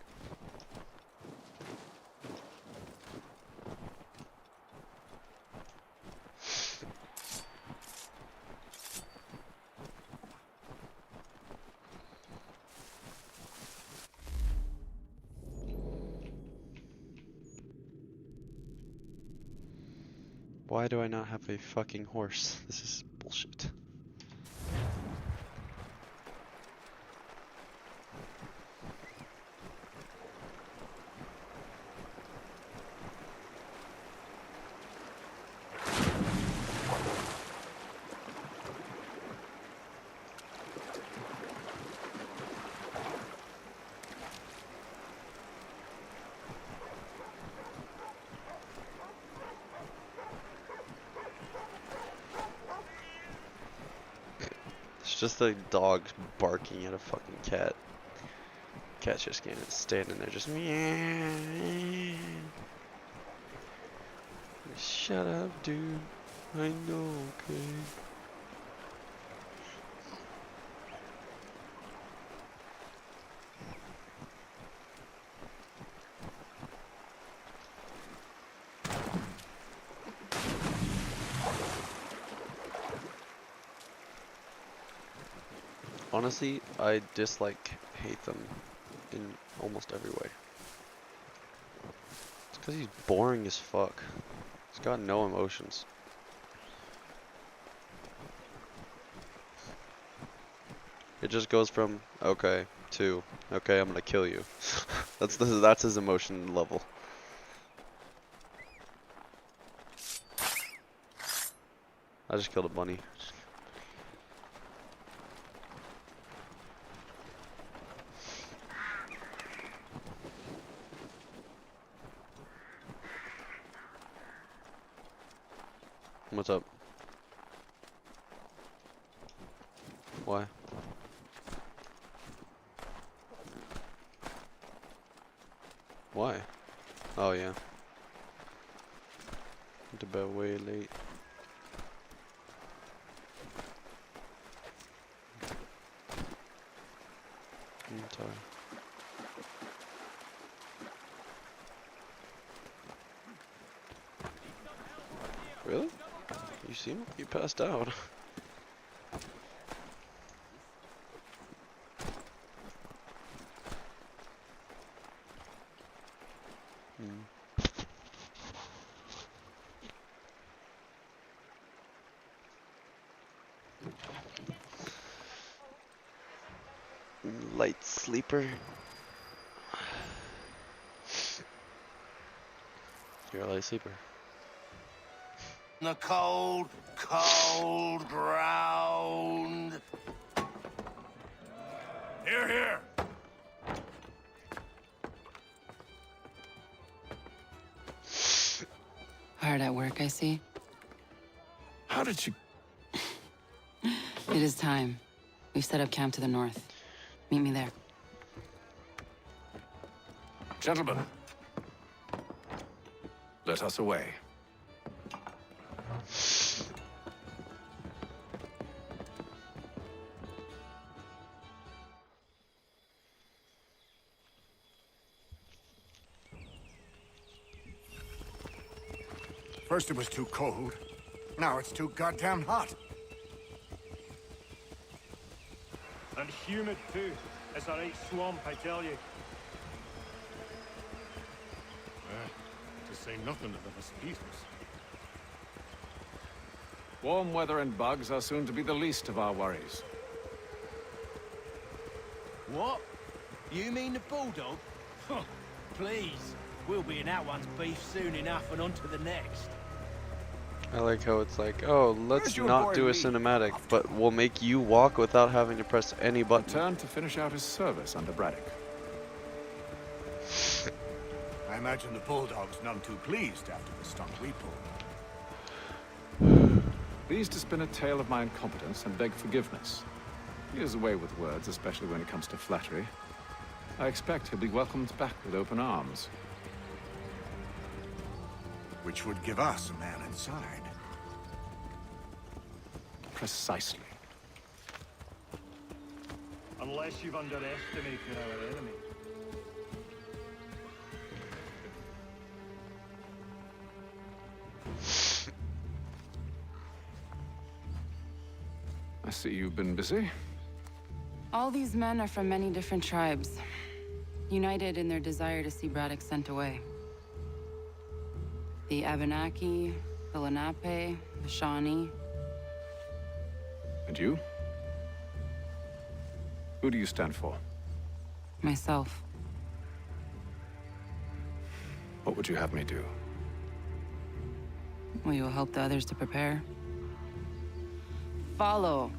Why do I not have a fucking horse? This is bullshit. Just a dog barking at a fucking cat. Cat's just standing there just meow. Shut up, dude. I know, okay. Honestly, I hate them in almost every way. It's because he's boring as fuck. He's got no emotions. It just goes from, okay, to, okay, I'm gonna kill you. That's his emotion level. I just killed a bunny. What's up? Why? Why? Oh yeah. Went to bed way late. I'm tired. Really? You seem like you passed out. Light sleeper. You're a light sleeper. The cold, cold ground. Here, here. Hard at work, I see. How did you... It is time. We've set up camp to the north. Meet me there. Gentlemen, let us away. First it was too cold. Now it's too goddamn hot. And humid too. It's a right swamp, I tell you. To say nothing of the mosquitoes. Warm weather and bugs are soon to be the least of our worries. What? You mean the bulldog? Huh, please. We'll be in that one's beef soon enough and on to the next. I like how it's like, oh, let's Where's your not boy do a Lee? cinematic, but we'll make you walk without having to press any button. Returned to finish out his service under Braddock. I imagine the Bulldog's none too pleased after the stunt we pulled. Pleased to spin a tale of my incompetence and beg forgiveness. He is away with words, especially when it comes to flattery. I expect he'll be welcomed back with open arms. Which would give us a man inside. Precisely. Unless you've underestimated our enemy. I see you've been busy. All these men are from many different tribes, united in their desire to see Braddock sent away. The Abenaki, the Lenape, the Shawnee. And you? Who do you stand for? Myself. What would you have me do? Will you help the others to prepare? Follow.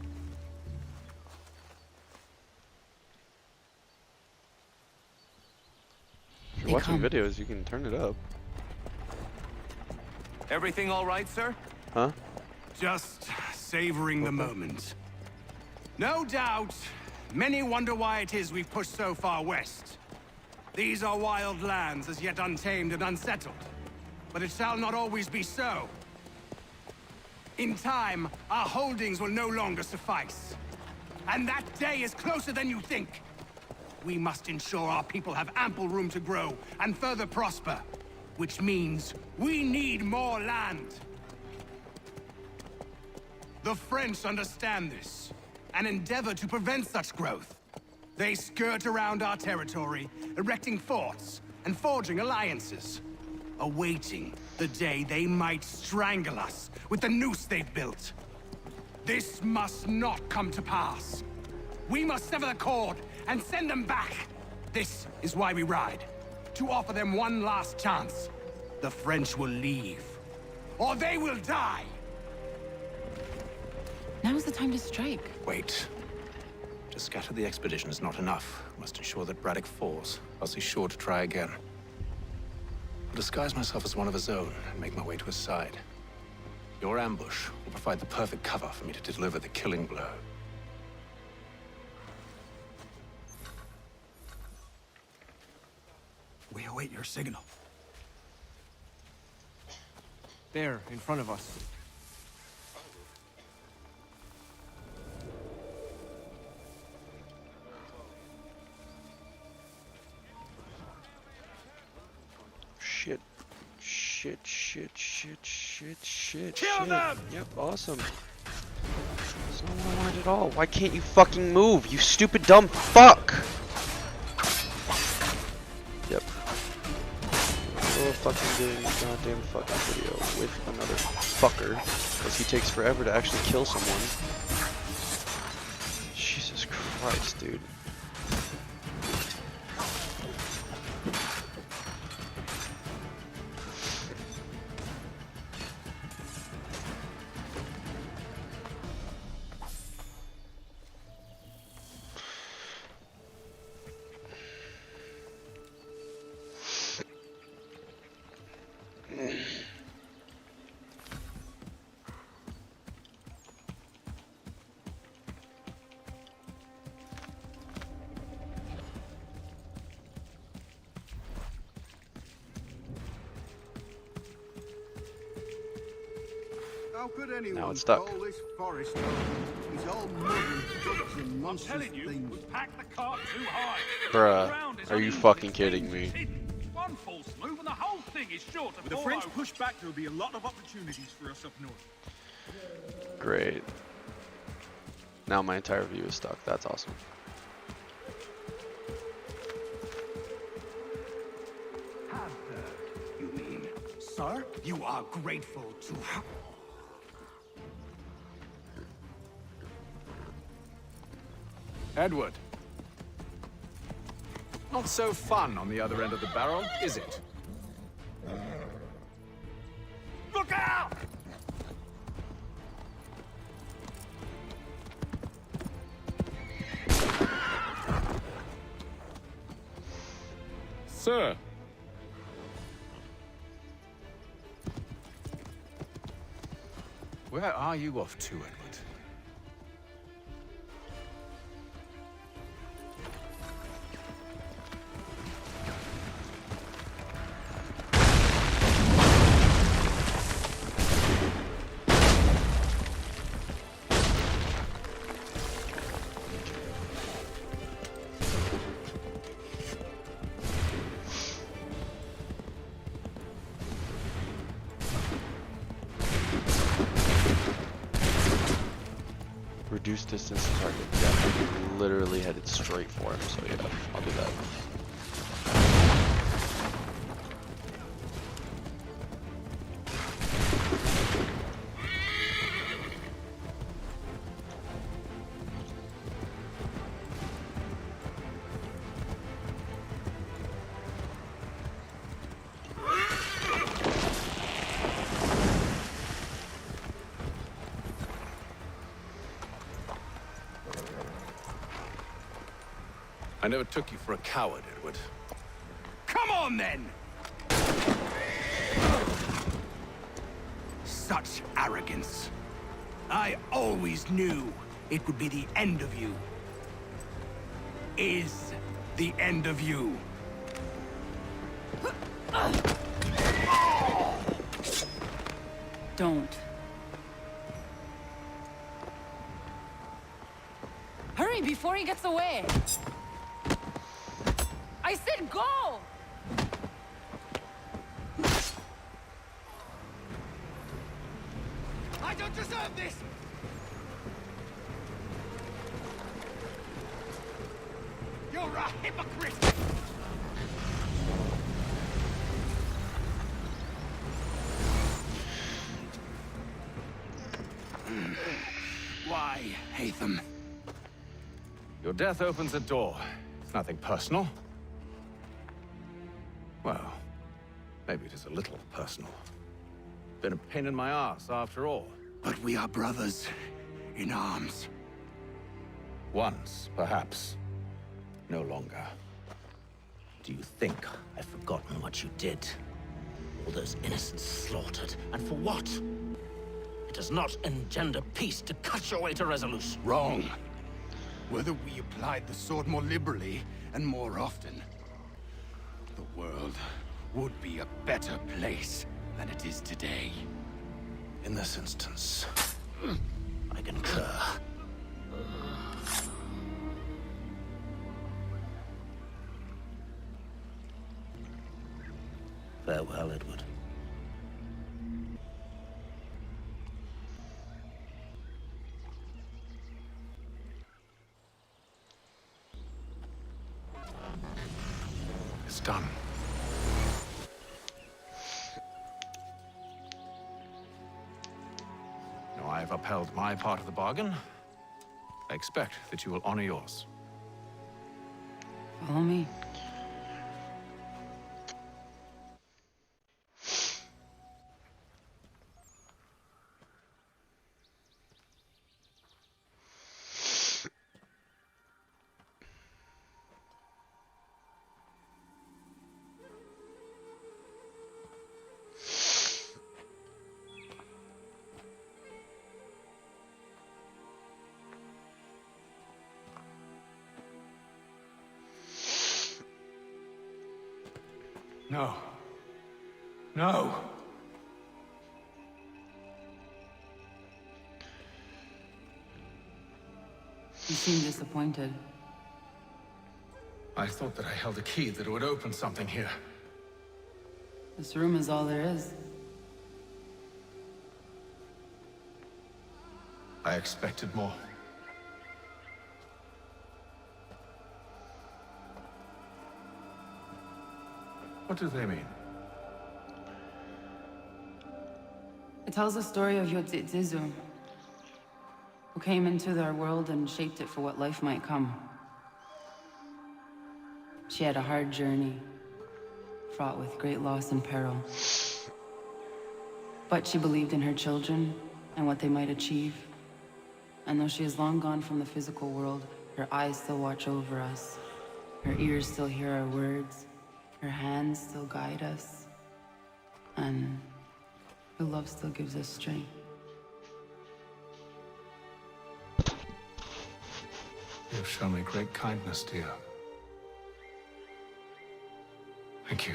If you're watching videos, you can turn it up. Everything all right, sir? Huh? Just savoring the moment. No doubt, many wonder why it is we've pushed so far west. These are wild lands as yet untamed and unsettled. But it shall not always be so. In time, our holdings will no longer suffice. And that day is closer than you think. We must ensure our people have ample room to grow and further prosper. Which means we need more land. The French understand this, and endeavor to prevent such growth. They skirt around our territory, erecting forts and forging alliances, awaiting the day they might strangle us with the noose they've built. This must not come to pass. We must sever the cord and send them back. This is why we ride. To offer them one last chance. The French will leave, or they will die. Now's the time to strike. Wait. To scatter the expedition is not enough. Must ensure that Braddock falls, else he's sure to try again. I'll disguise myself as one of his own and make my way to his side. Your ambush will provide the perfect cover for me to deliver the killing blow. We await your signal. There, in front of us. Shit. Shit, shit, shit, shit, shit, Kill shit. them! Yep, awesome. That's not what I wanted at all. Why can't you fucking move, you stupid dumb fuck? Yep. Still fucking doing this goddamn fucking video with another fucker, because he takes forever to actually kill someone. Jesus Christ, dude. How could anyone Now it's stuck. call this forest home? It's all mud and ducks and I'm monstrous telling you, things. we packed the cart too high. Bruh, The ground is are you uneven, fucking it's kidding me? hidden. One false move and the whole thing is sure to With the fall French over. push back, there'll be a lot of opportunities for us up north. Great. Now my entire view is stuck. That's awesome. You mean, sir? You are grateful to... Edward. Not so fun on the other end of the barrel, is it? Look out! Sir. Where are you off to, Edward? Reduce distance to target. Yeah, I'm literally headed straight for him, so yeah, I'll do that. I never took you for a coward, Edward. Come on, then! Such arrogance. I always knew it would be the end of you. Is the end of you. Don't. Hurry before he gets away! I said go! I don't deserve this! You're a hypocrite! Why, Hatham? Your death opens a door. It's nothing personal. Well, maybe it is a little personal. Been a pain in my ass, after all. But we are brothers in arms. Once, perhaps. No longer. Do you think I've forgotten what you did? All those innocents slaughtered, and for what? It does not engender peace to cut your way to resolution. Wrong. Whether we applied the sword more liberally and more often, the world would be a better place than it is today. In this instance, I concur. Farewell, Edward. It's done. Now I have upheld my part of the bargain. I expect that you will honor yours. Follow me. No. No! You seem disappointed. I thought that I held a key that would open something here. This room is all there is. I expected more. What do they mean? It tells the story of Yotzitzizu, who came into their world and shaped it for what life might come. She had a hard journey, fraught with great loss and peril. But she believed in her children and what they might achieve. And though she is long gone from the physical world, her eyes still watch over us. Her ears still hear our words. Her hands still guide us. And her love still gives us strength. You have shown me great kindness, dear. Thank you.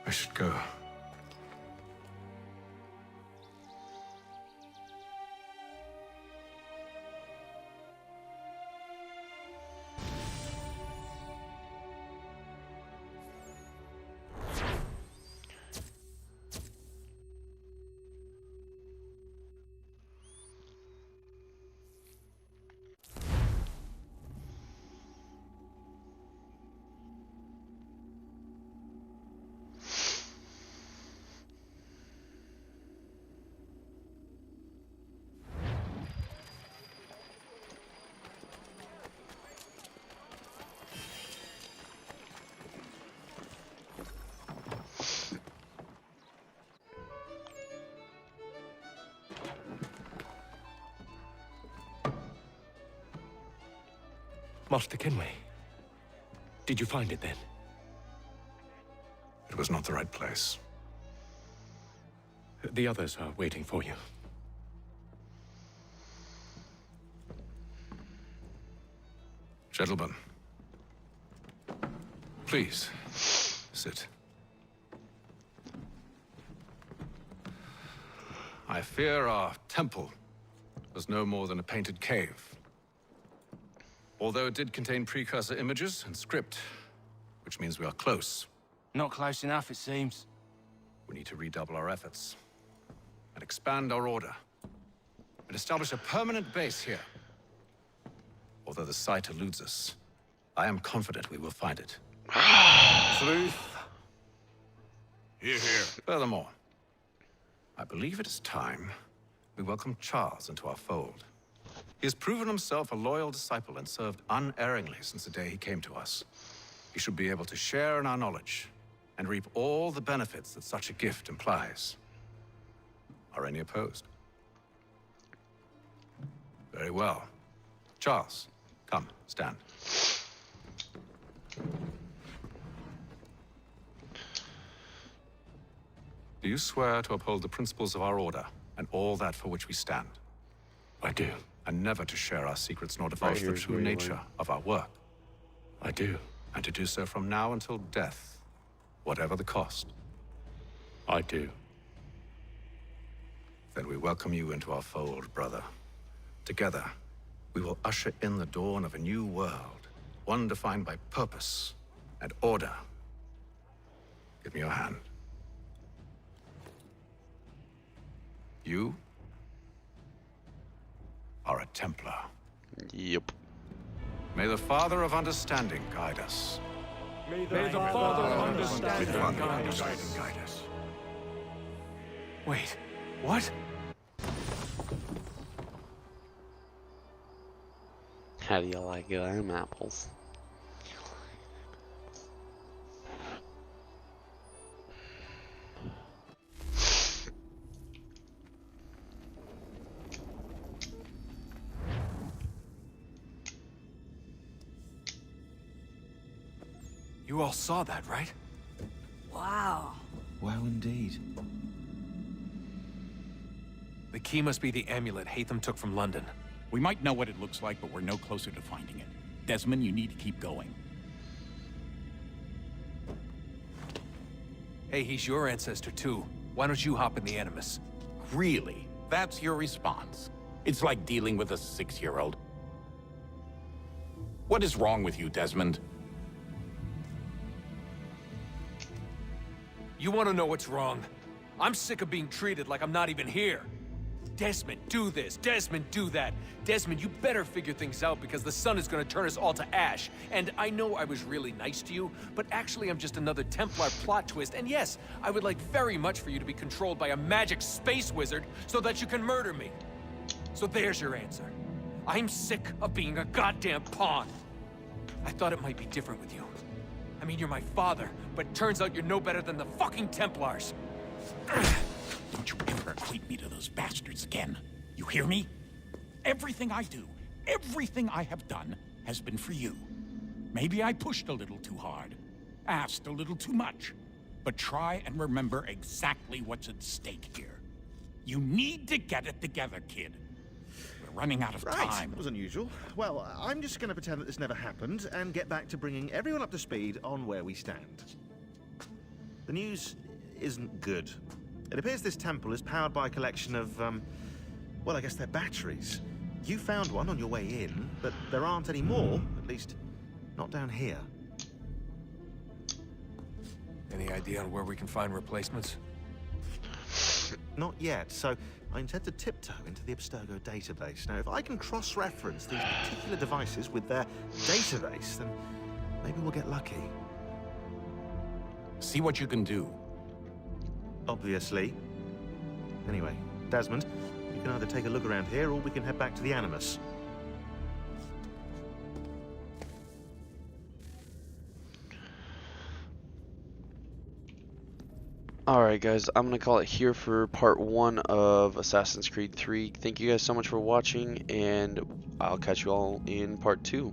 I should go. Master Kenway, did you find it then? It was not the right place. The others are waiting for you. Gentlemen, please, sit. I fear our temple was no more than a painted cave. Although it did contain precursor images and script, which means we are close. Not close enough, it seems. We need to redouble our efforts and expand our order and establish a permanent base here. Although the site eludes us, I am confident we will find it. Truth. Hear, hear. Furthermore, I believe it is time we welcome Charles into our fold. He has proven himself a loyal disciple and served unerringly since the day he came to us. He should be able to share in our knowledge and reap all the benefits that such a gift implies. Are any opposed? Very well. Charles, come, stand. Do you swear to uphold the principles of our order and all that for which we stand? I do. And never to share our secrets nor divulge the true nature of our work? I do. And to do so from now until death, whatever the cost? I do. Then we welcome you into our fold, brother. Together, we will usher in the dawn of a new world, one defined by purpose and order. Give me your hand. You are a Templar. Yep. May the Father of Understanding guide us. May the Father of Understanding guide us. Wait, what? How do you like them apples? You all saw that, right? Wow. Wow, indeed. The key must be the amulet Hatham took from London. We might know what it looks like, but we're no closer to finding it. Desmond, you need to keep going. Hey, he's your ancestor too. Why don't you hop in the Animus? Really? That's your response? It's like dealing with a 6-year-old. What is wrong with you, Desmond? You want to know what's wrong? I'm sick of being treated like I'm not even here. Desmond, do this. Desmond, do that. Desmond, you better figure things out because the sun is going to turn us all to ash. And I know I was really nice to you, but actually I'm just another Templar plot twist. And yes, I would like very much for you to be controlled by a magic space wizard so that you can murder me. So there's your answer. I'm sick of being a goddamn pawn. I thought it might be different with you. I mean, you're my father, but turns out you're no better than the fucking Templars. Don't you ever equate me to those bastards again. You hear me? Everything I do, everything I have done, has been for you. Maybe I pushed a little too hard, asked a little too much, but try and remember exactly what's at stake here. You need to get it together, kid. We're running out of time. That was unusual. Well, I'm just going to pretend that this never happened and get back to bringing everyone up to speed on where we stand. The news isn't good. It appears this temple is powered by a collection of, well, I guess they're batteries. You found one on your way in, but there aren't any more, at least not down here. Any idea on where we can find replacements? Not yet, so I intend to tiptoe into the Abstergo database. Now, if I can cross-reference these particular devices with their database, then maybe we'll get lucky. See what you can do. Obviously. Anyway, Desmond, you can either take a look around here or we can head back to the Animus. Alright guys, I'm going to call it here for part 1 of Assassin's Creed 3. Thank you guys so much for watching, and I'll catch you all in part 2.